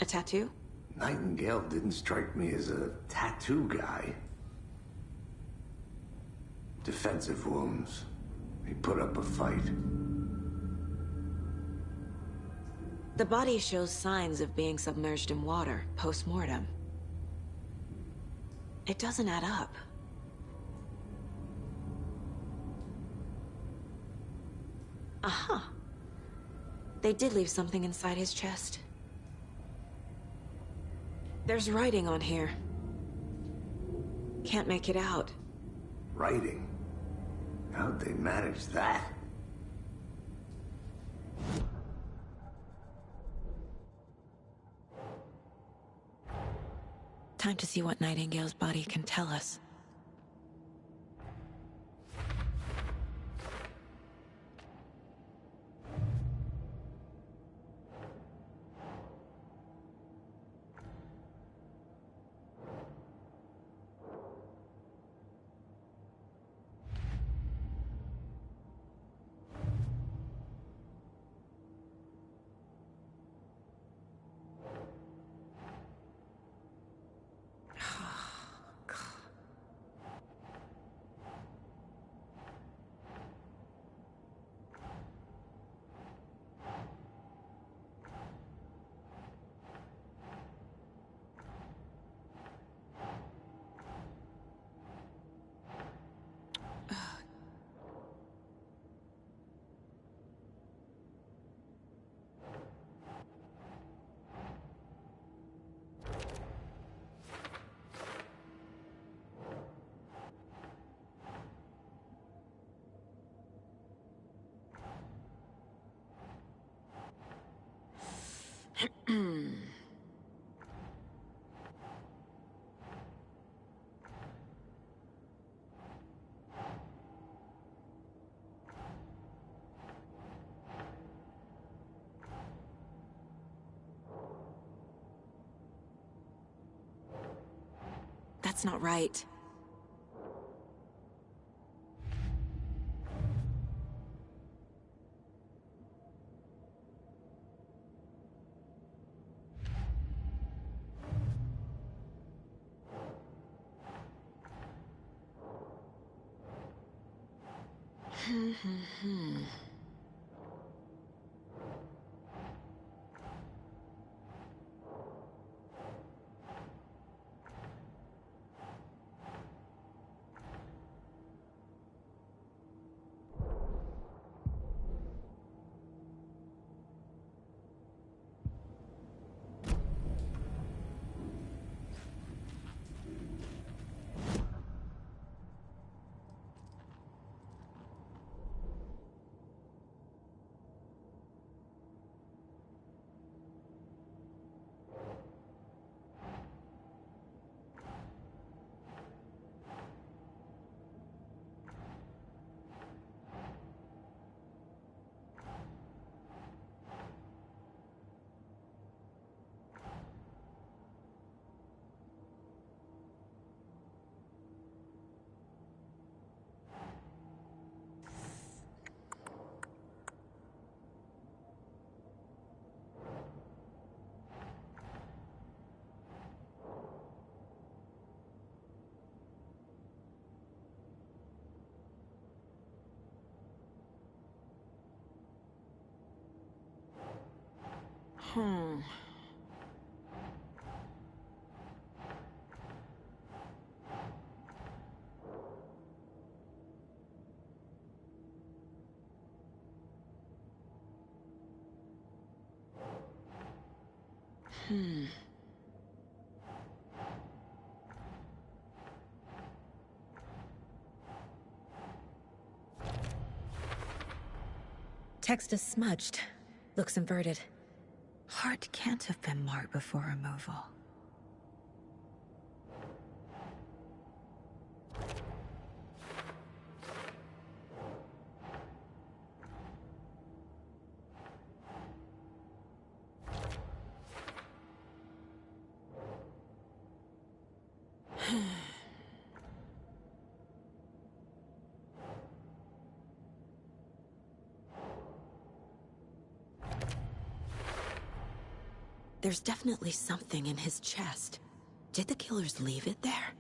A tattoo? Nightingale didn't strike me as a tattoo guy. Defensive wounds. He put up a fight. The body shows signs of being submerged in water, post-mortem. It doesn't add up. Aha. They did leave something inside his chest. There's writing on here. Can't make it out. Writing? How'd they manage that? Time to see what Nightingale's body can tell us. That's not right. Text is smudged. Looks inverted. Heart can't have been marked before removal. There's definitely something in his chest. Did the killers leave it there?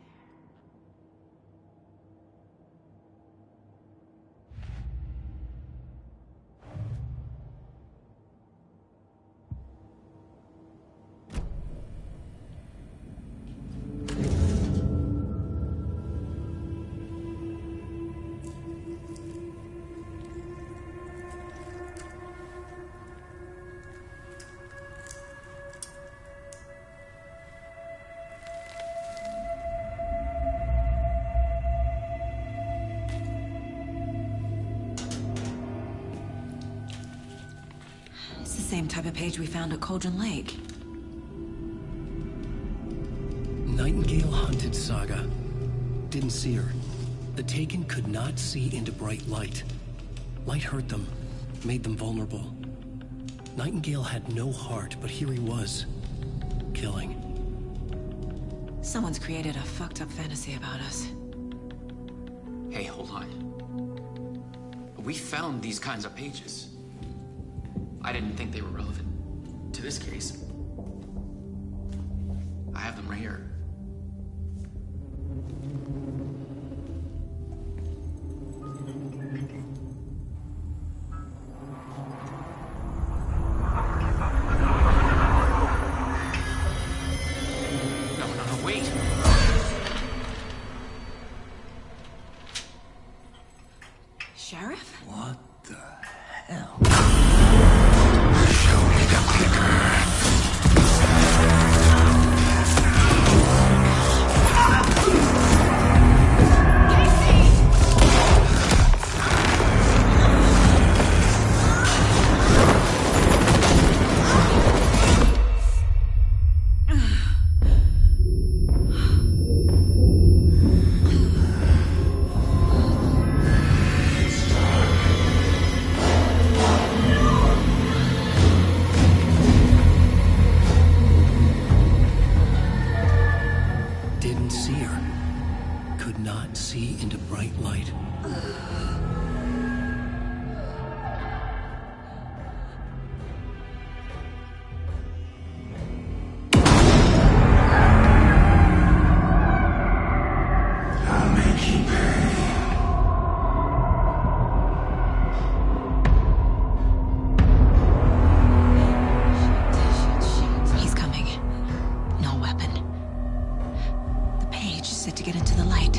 It's the same type of page we found at Cauldron Lake. Nightingale hunted Saga. Didn't see her. The Taken could not see into bright light. Light hurt them, made them vulnerable. Nightingale had no heart, but here he was, killing. Someone's created a fucked up fantasy about us. Hey, hold on. We found these kinds of pages. I didn't think they were relevant to this case. I have them right here. No, wait. Sheriff? What the hell? Show me the clicker. Didn't see her. Could not see into bright light. I'll make you pay. He's coming. No weapon. The page set to get into the light.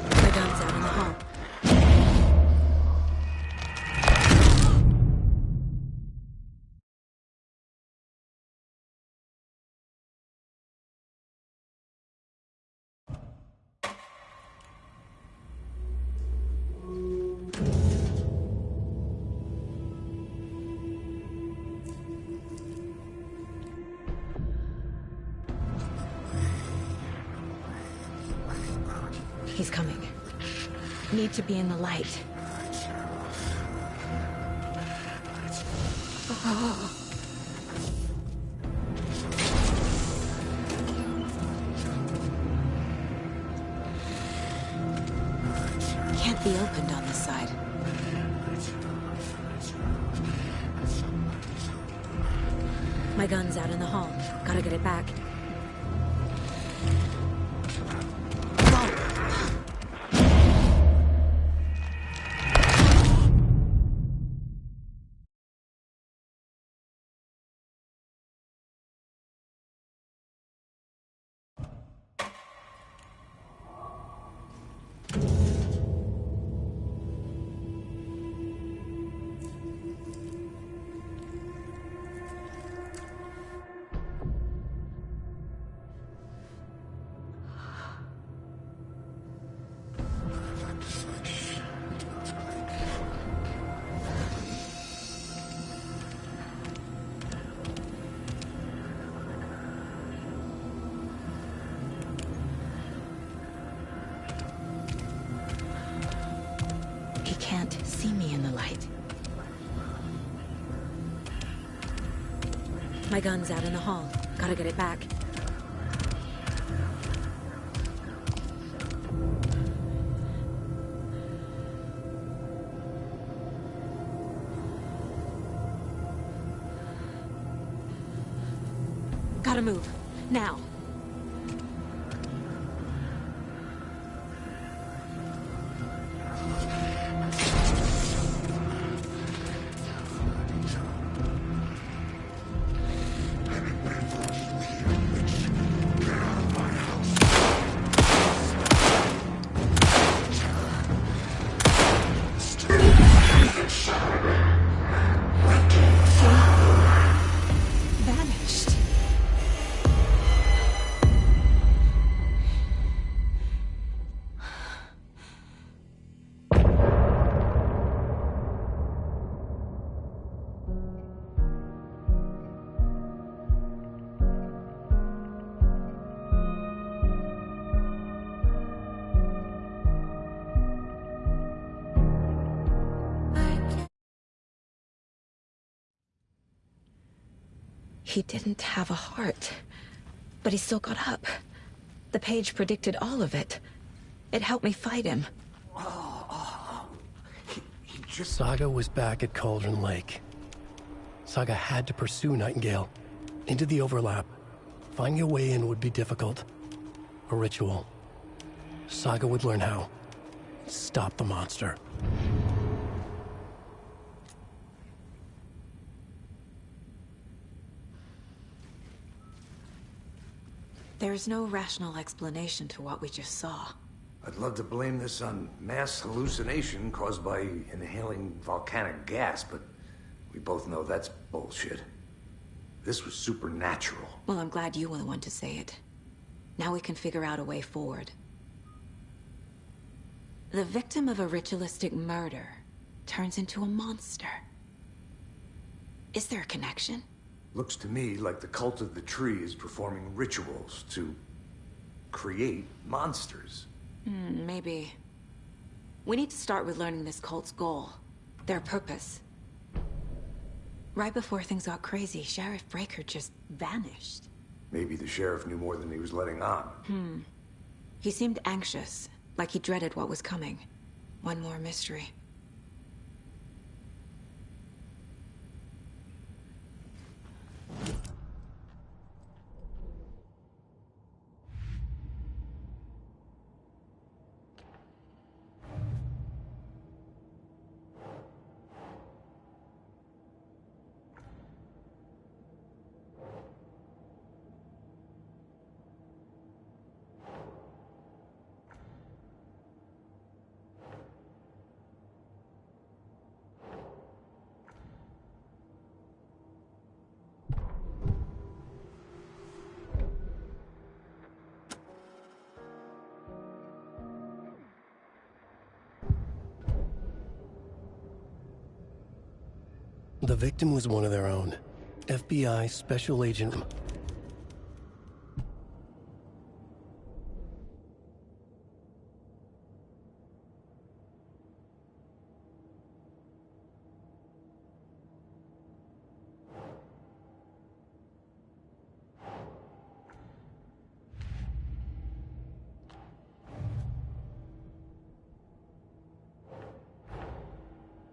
The gun's out in the hall. He's coming. Need to be in the light. Oh. Can't be opened on this side. My gun's out in the hall. Gotta get it back. He can't see me in the light. My gun's out in the hall. Gotta get it back. Gotta move. Now. Vanished. He didn't have a heart, but he still got up. The page predicted all of it. It helped me fight him. Saga was back at Cauldron Lake. Saga had to pursue Nightingale. Into the overlap. Finding a way in would be difficult. A ritual. Saga would learn how. Stop the monster. There's no rational explanation to what we just saw. I'd love to blame this on mass hallucination caused by inhaling volcanic gas, but we both know that's bullshit. This was supernatural. Well, I'm glad you were the one to say it. Now we can figure out a way forward. The victim of a ritualistic murder turns into a monster. Is there a connection? Looks to me like the cult of the tree is performing rituals to create monsters. Maybe. We need to start with learning this cult's goal. Their purpose. Right before things got crazy, Sheriff Breaker just vanished. Maybe the sheriff knew more than he was letting on. He seemed anxious, like he dreaded what was coming. One more mystery. The victim was one of their own. FBI Special Agent...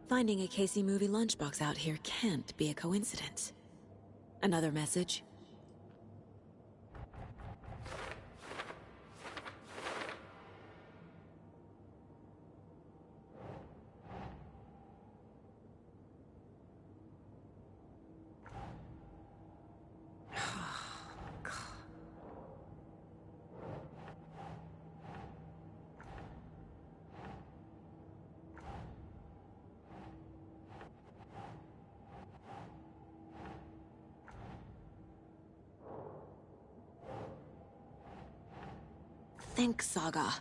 Finding a Casey movie lunchbox out here can't be a coincidence. Another message? Think, Saga.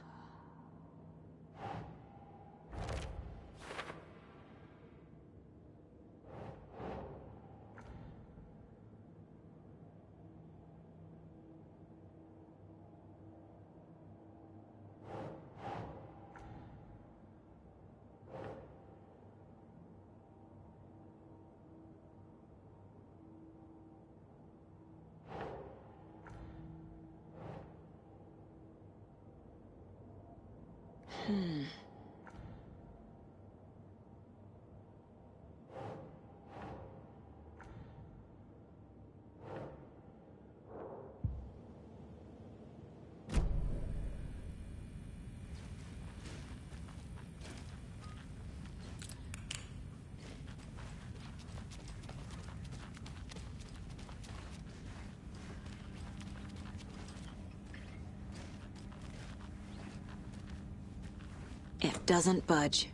It doesn't budge.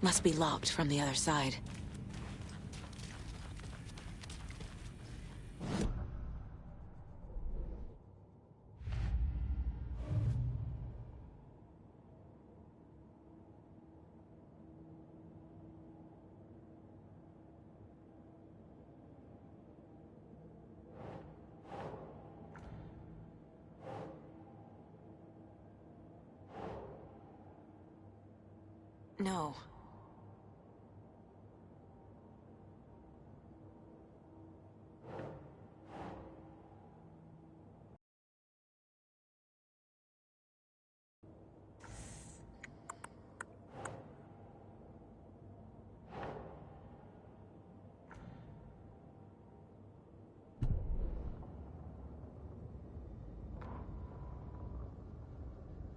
Must be locked from the other side. No.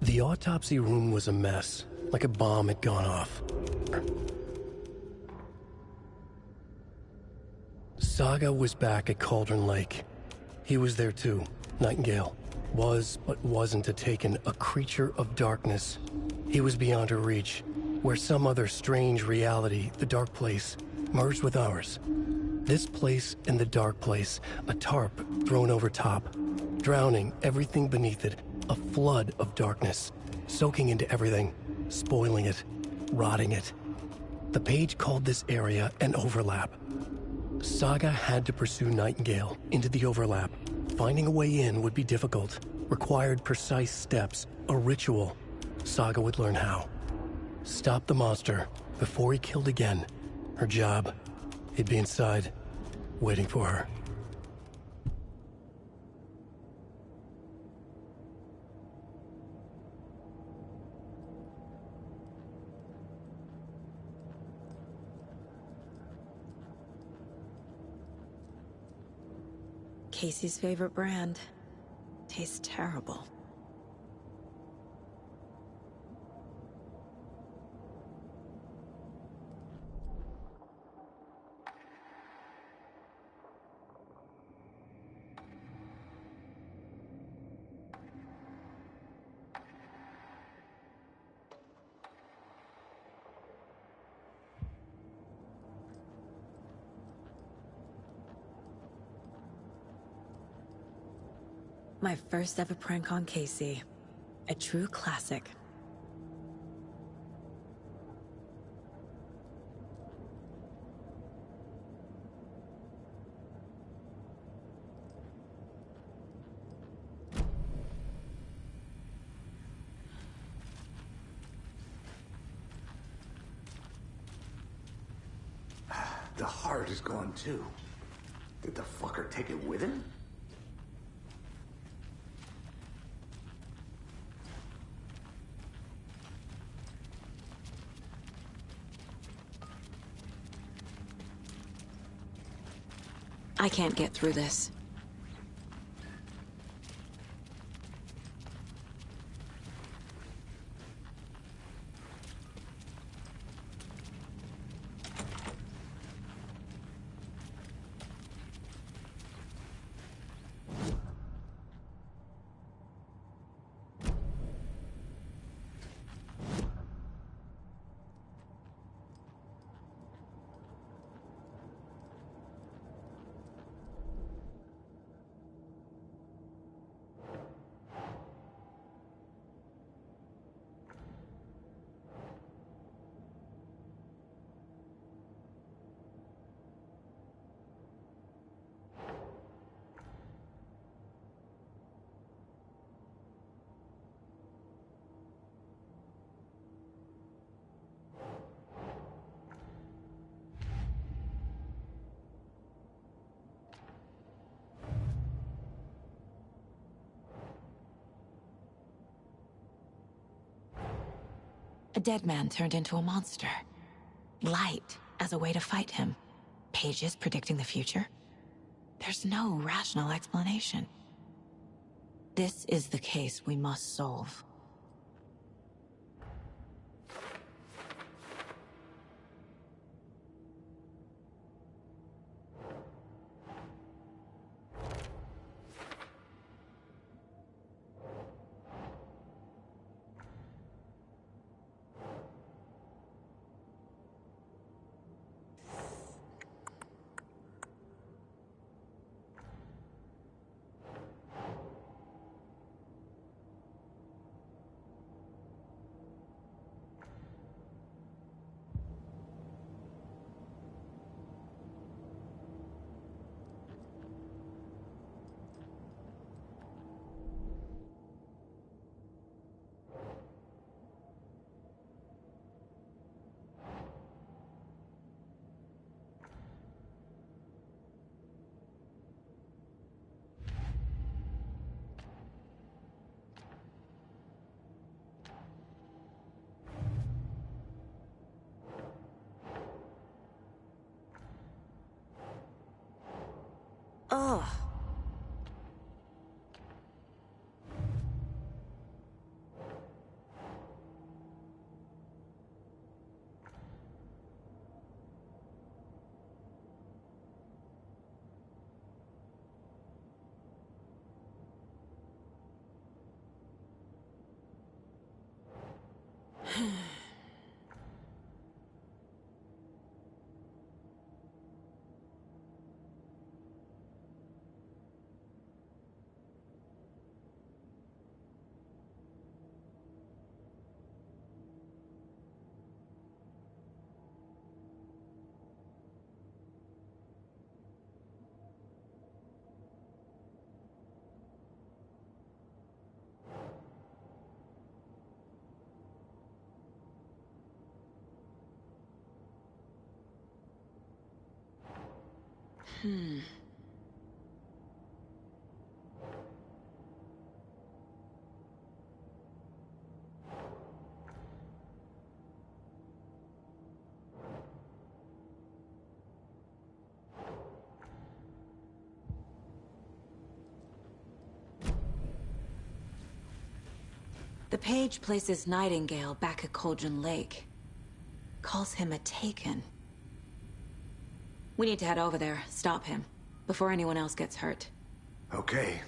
The autopsy room was a mess, like a bomb had gone off. Saga was back at Cauldron Lake. He was there too, Nightingale. Was, but wasn't a Taken, a creature of darkness. He was beyond her reach, where some other strange reality, the Dark Place, merged with ours. This place and the Dark Place, a tarp thrown over top, drowning everything beneath it, a flood of darkness, soaking into everything, spoiling it, rotting it. The page called this area an overlap. Saga had to pursue Nightingale into the overlap. Finding a way in would be difficult, required precise steps, a ritual. Saga would learn how. Stop the monster before he killed again. Her job. He'd be inside, waiting for her. Casey's favorite brand. Tastes terrible. My first ever prank on Casey. A true classic. The heart is gone too. Did the fucker take it with him? I can't get through this. A dead man turned into a monster. Light as a way to fight him. Pages predicting the future? There's no rational explanation. This is the case we must solve. Ugh. The page places Nightingale back at Cauldron Lake. Calls him a Taken. We need to head over there, stop him, before anyone else gets hurt. Okay.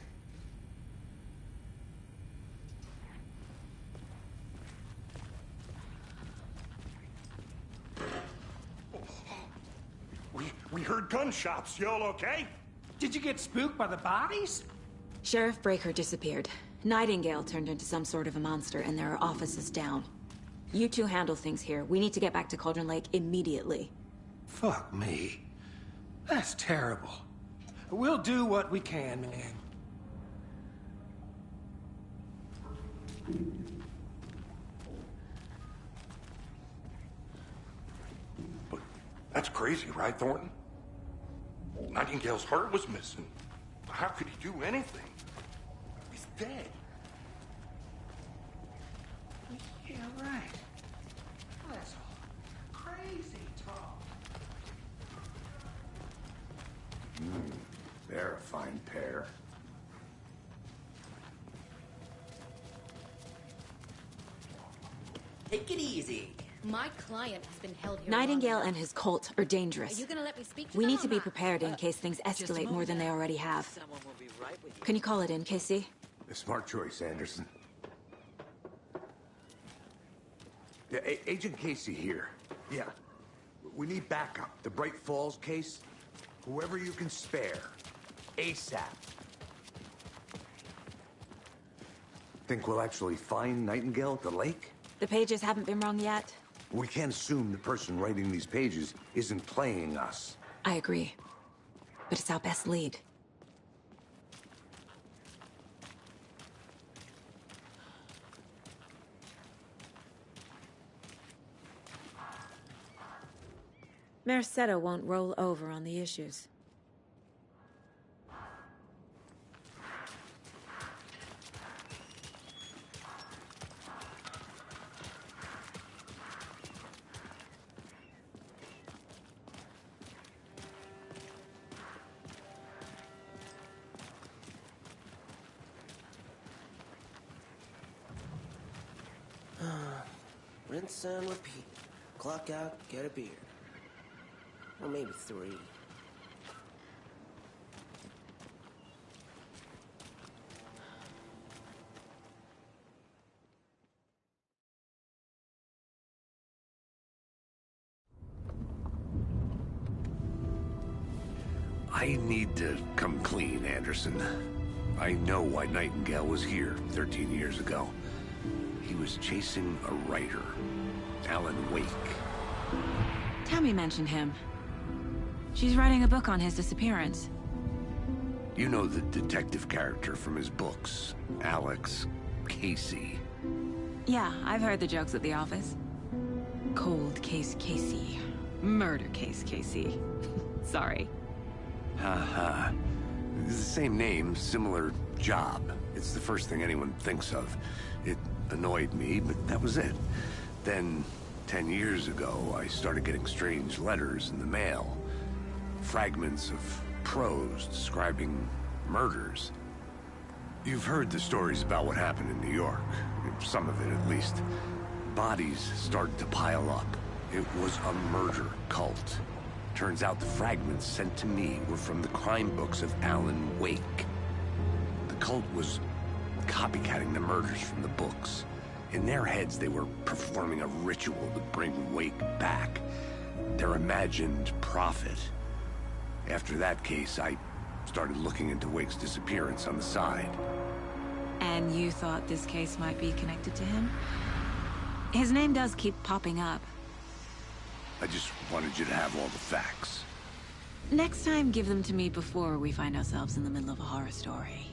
We heard gunshots. Y'all okay? Did you get spooked by the bodies? Sheriff Breaker disappeared. Nightingale turned into some sort of a monster, and there are offices down. You two handle things here. We need to get back to Cauldron Lake immediately. Fuck me. That's terrible. We'll do what we can, man. That's crazy, right, Thornton? Nightingale's heart was missing. How could he do anything? He's dead. Yeah, right. That's all crazy talk. They're a fine pair. Take it easy. My client has been held here. Nightingale and his cult are dangerous. Are you gonna let me speak to We them need or to be not? prepared in case things escalate more than they already have. Someone will be right with you. Can you call it in, Casey? A smart choice, Anderson. Yeah, Agent Casey here. Yeah. We need backup. The Bright Falls case. Whoever you can spare. ASAP. Think we'll actually find Nightingale at the lake? The pages haven't been wrong yet. We can't assume the person writing these pages isn't playing us. I agree. But it's our best lead. Merced won't roll over on the issues. Rinse and repeat. Clock out, get a beer. Or maybe 3. I need to come clean, Anderson. I know why Nightingale was here 13 years ago. He was chasing a writer, Alan Wake. Tammy mentioned him. She's writing a book on his disappearance. You know the detective character from his books, Alex Casey. Yeah, I've heard the jokes at the office. Cold case Casey. Murder case Casey. Sorry. Haha. It's the same name, similar job. It's the first thing anyone thinks of. It annoyed me, but that was it. Then, 10 years ago, I started getting strange letters in the mail. Fragments of prose describing murders. You've heard the stories about what happened in New York. Some of it, at least. Bodies started to pile up. It was a murder cult. Turns out the fragments sent to me were from the crime books of Alan Wake. The cult was copycatting the murders from the books. In their heads, they were performing a ritual to bring Wake back. Their imagined prophet. After that case, I started looking into Wake's disappearance on the side. And you thought this case might be connected to him? His name does keep popping up. I just wanted you to have all the facts. Next time, give them to me before we find ourselves in the middle of a horror story.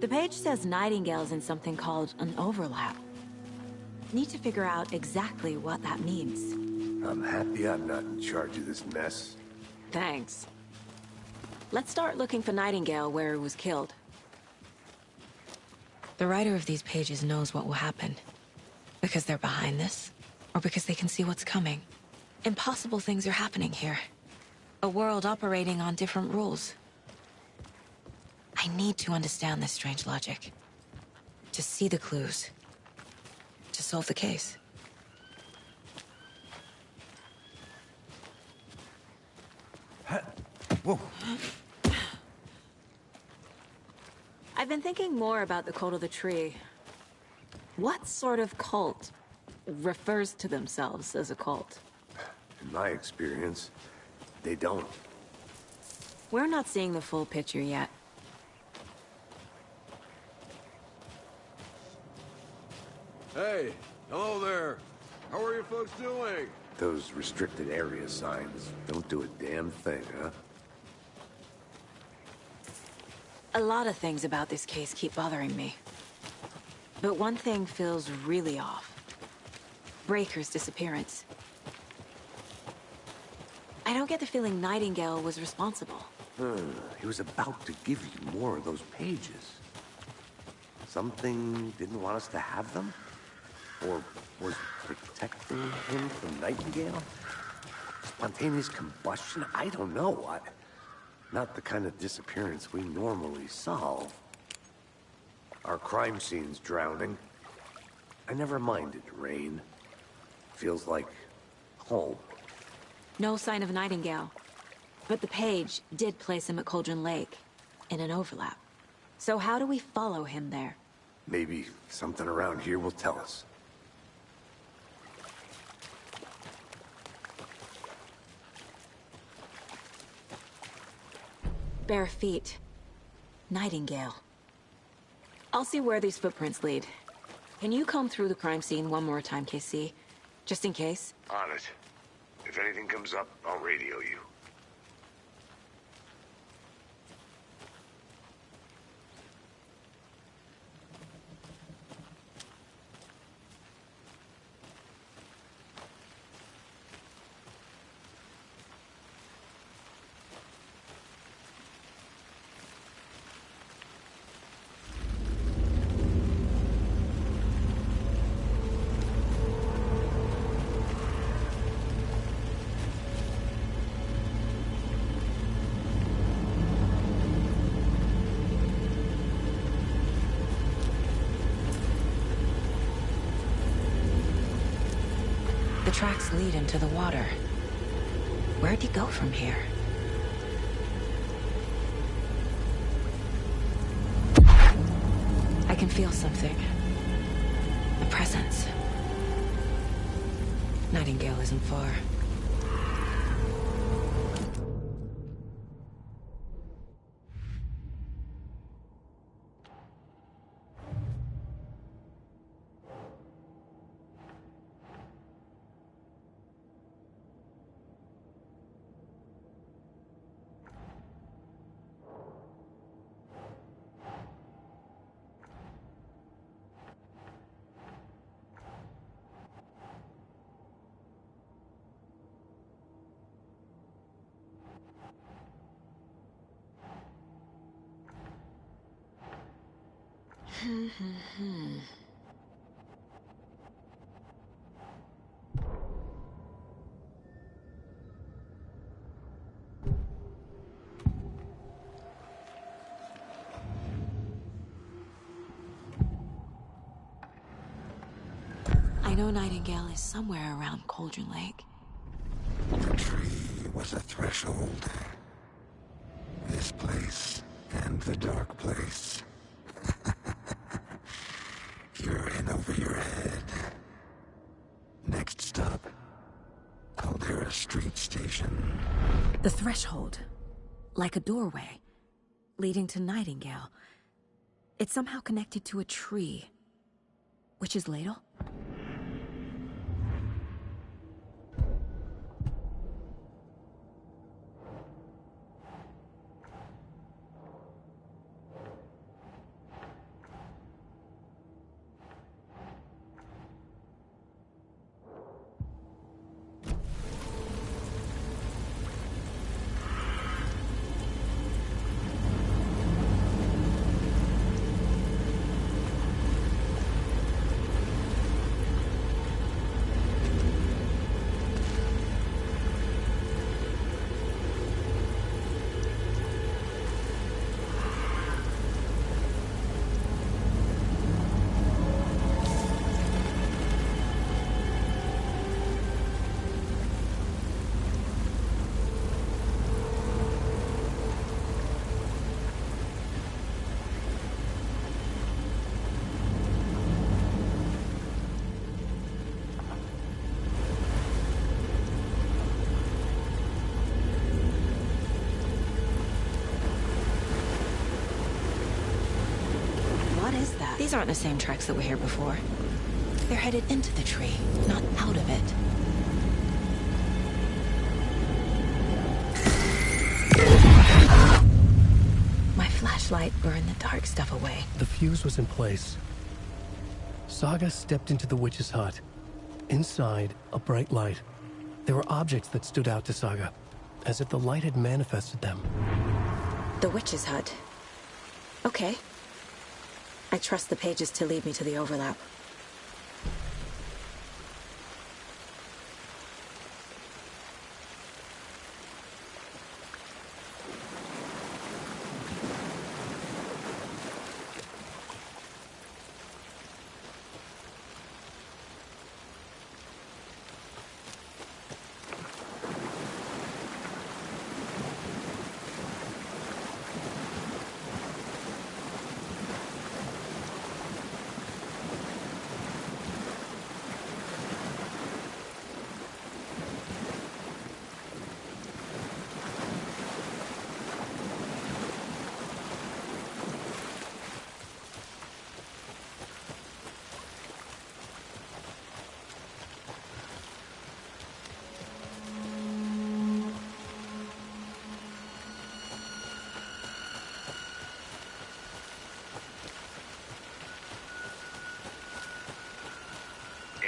The page says Nightingale's in something called an overlap. Need to figure out exactly what that means. I'm happy I'm not in charge of this mess. Thanks. Let's start looking for Nightingale where he was killed. The writer of these pages knows what will happen. Because they're behind this, or because they can see what's coming. Impossible things are happening here. A world operating on different rules. I need to understand this strange logic. To see the clues. To solve the case. Whoa. I've been thinking more about the cult of the tree. What sort of cult refers to themselves as a cult? In my experience, they don't. We're not seeing the full picture yet. Hey, hello there. How are you folks doing? Those restricted area signs don't do a damn thing, huh? A lot of things about this case keep bothering me. But one thing feels really off. Breaker's disappearance. I don't get the feeling Nightingale was responsible. He was about to give you more of those pages. Something didn't want us to have them? Or was protecting him from Nightingale? Spontaneous combustion? I don't know. Not the kind of disappearance we normally solve. Our crime scene's drowning. I never minded rain. Feels like home. No sign of Nightingale. But the page did place him at Cauldron Lake, in an overlap. So how do we follow him there? Maybe something around here will tell us. Bare feet. Nightingale. I'll see where these footprints lead. Can you comb through the crime scene one more time, KC? Just in case? On it. If anything comes up, I'll radio you. The tracks lead into the water. Where'd he go from here? I can feel something. A presence. Nightingale isn't far. I know Nightingale is somewhere around Cauldron Lake. The tree was a threshold. This place and the dark place. You're in over your head. Next stop, Caldera Street Station. The threshold. Like a doorway. Leading to Nightingale. It's somehow connected to a tree. Witch's Ladle? These aren't the same tracks that were here before. they're headed into the tree, not out of it. My flashlight burned the dark stuff away. The fuse was in place. Saga stepped into the witch's hut. Inside, a bright light. There were objects that stood out to Saga, as if the light had manifested them. The witch's hut. Okay. I trust the pages to lead me to the overlap.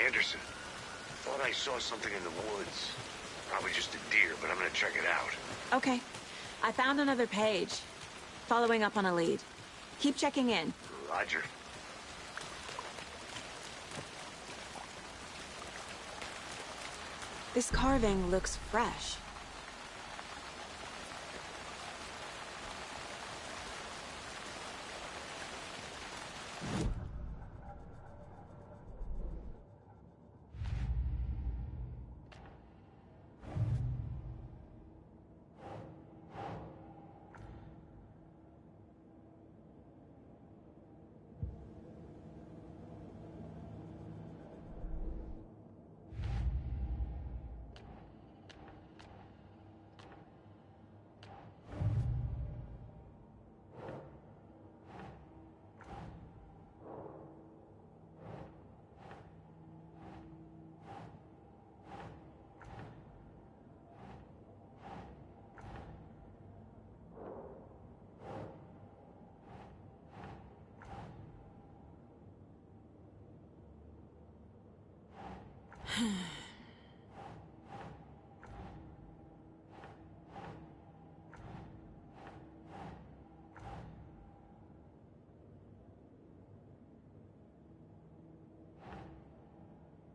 Anderson, thought I saw something in the woods. Probably just a deer, but I'm gonna check it out. Okay. I found another page. Following up on a lead. Keep checking in. Roger. This carving looks fresh.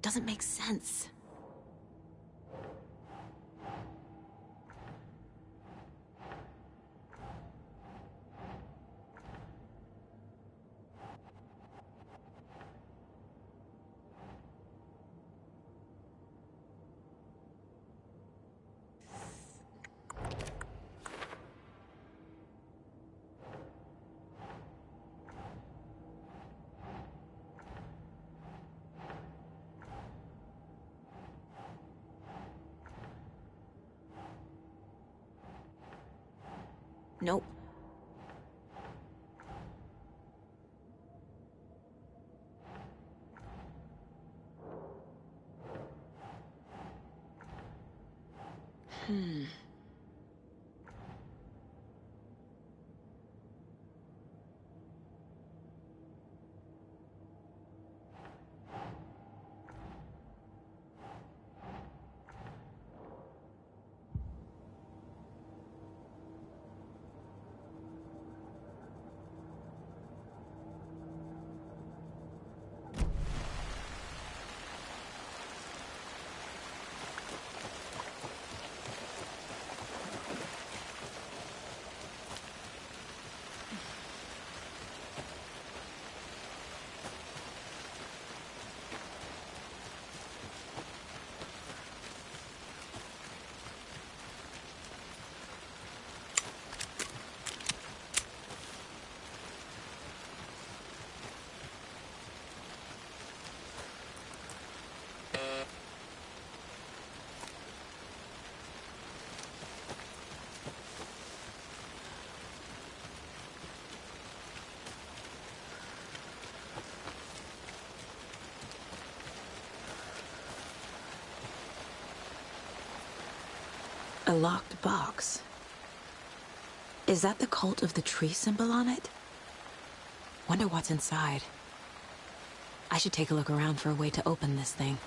Doesn't make sense. Nope. A locked box. Is that the cult of the tree symbol on it? Wonder what's inside. I should take a look around for a way to open this thing.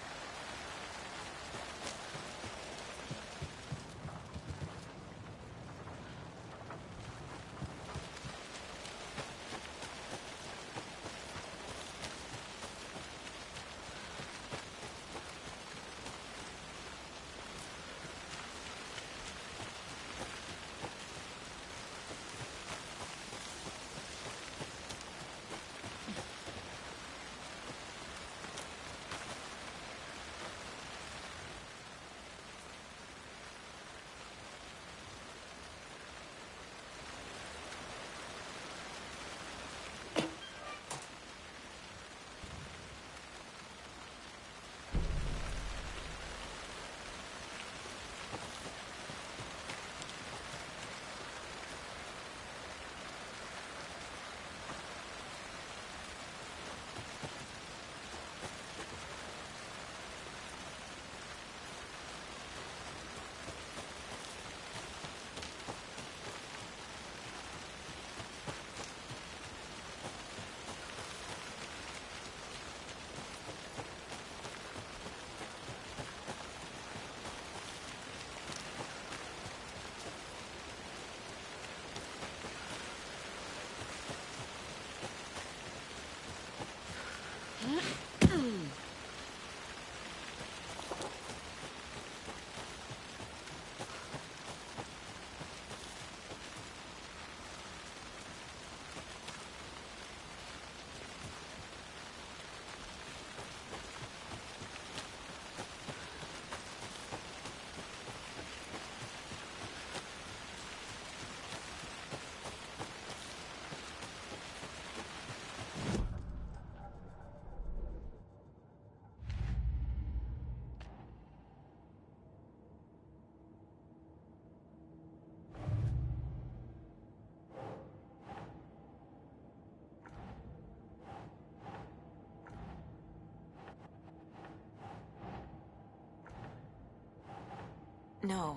No.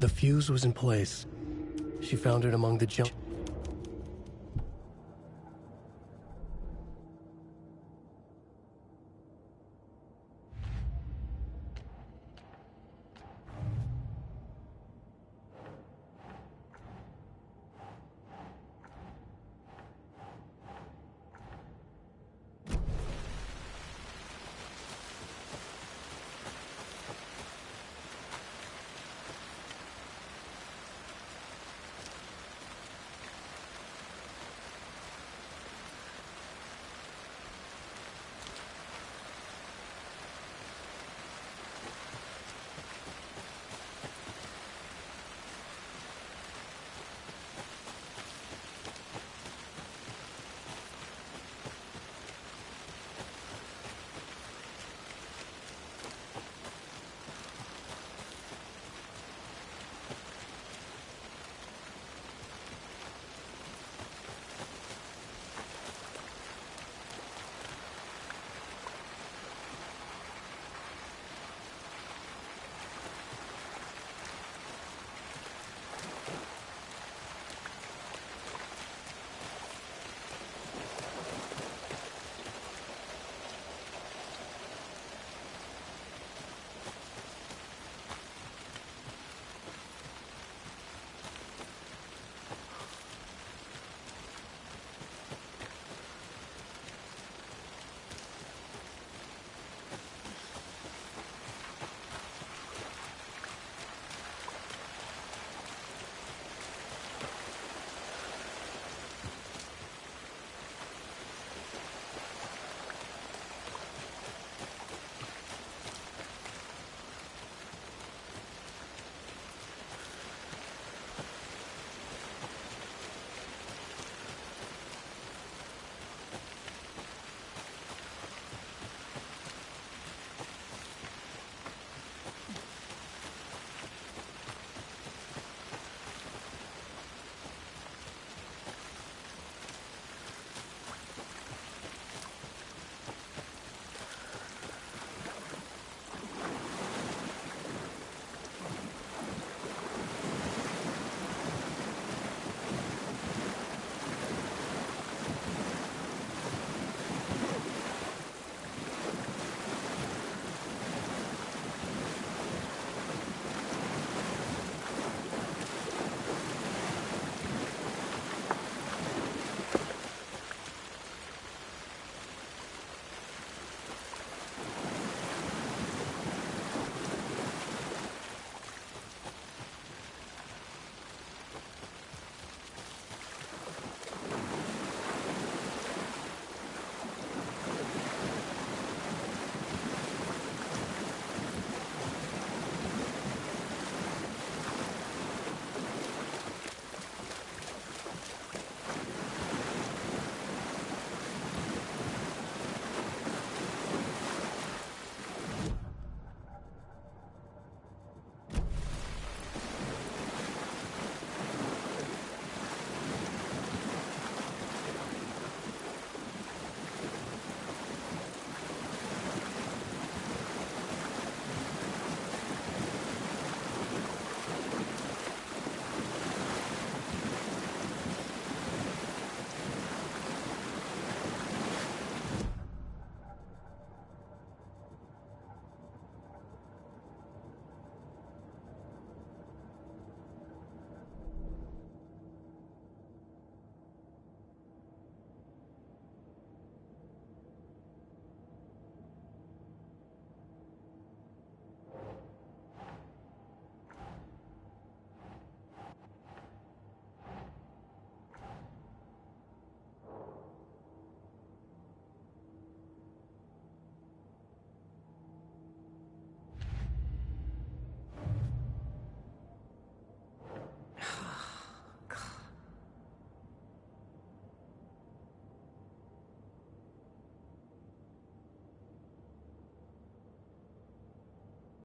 The fuse was in place. She found it among the junk.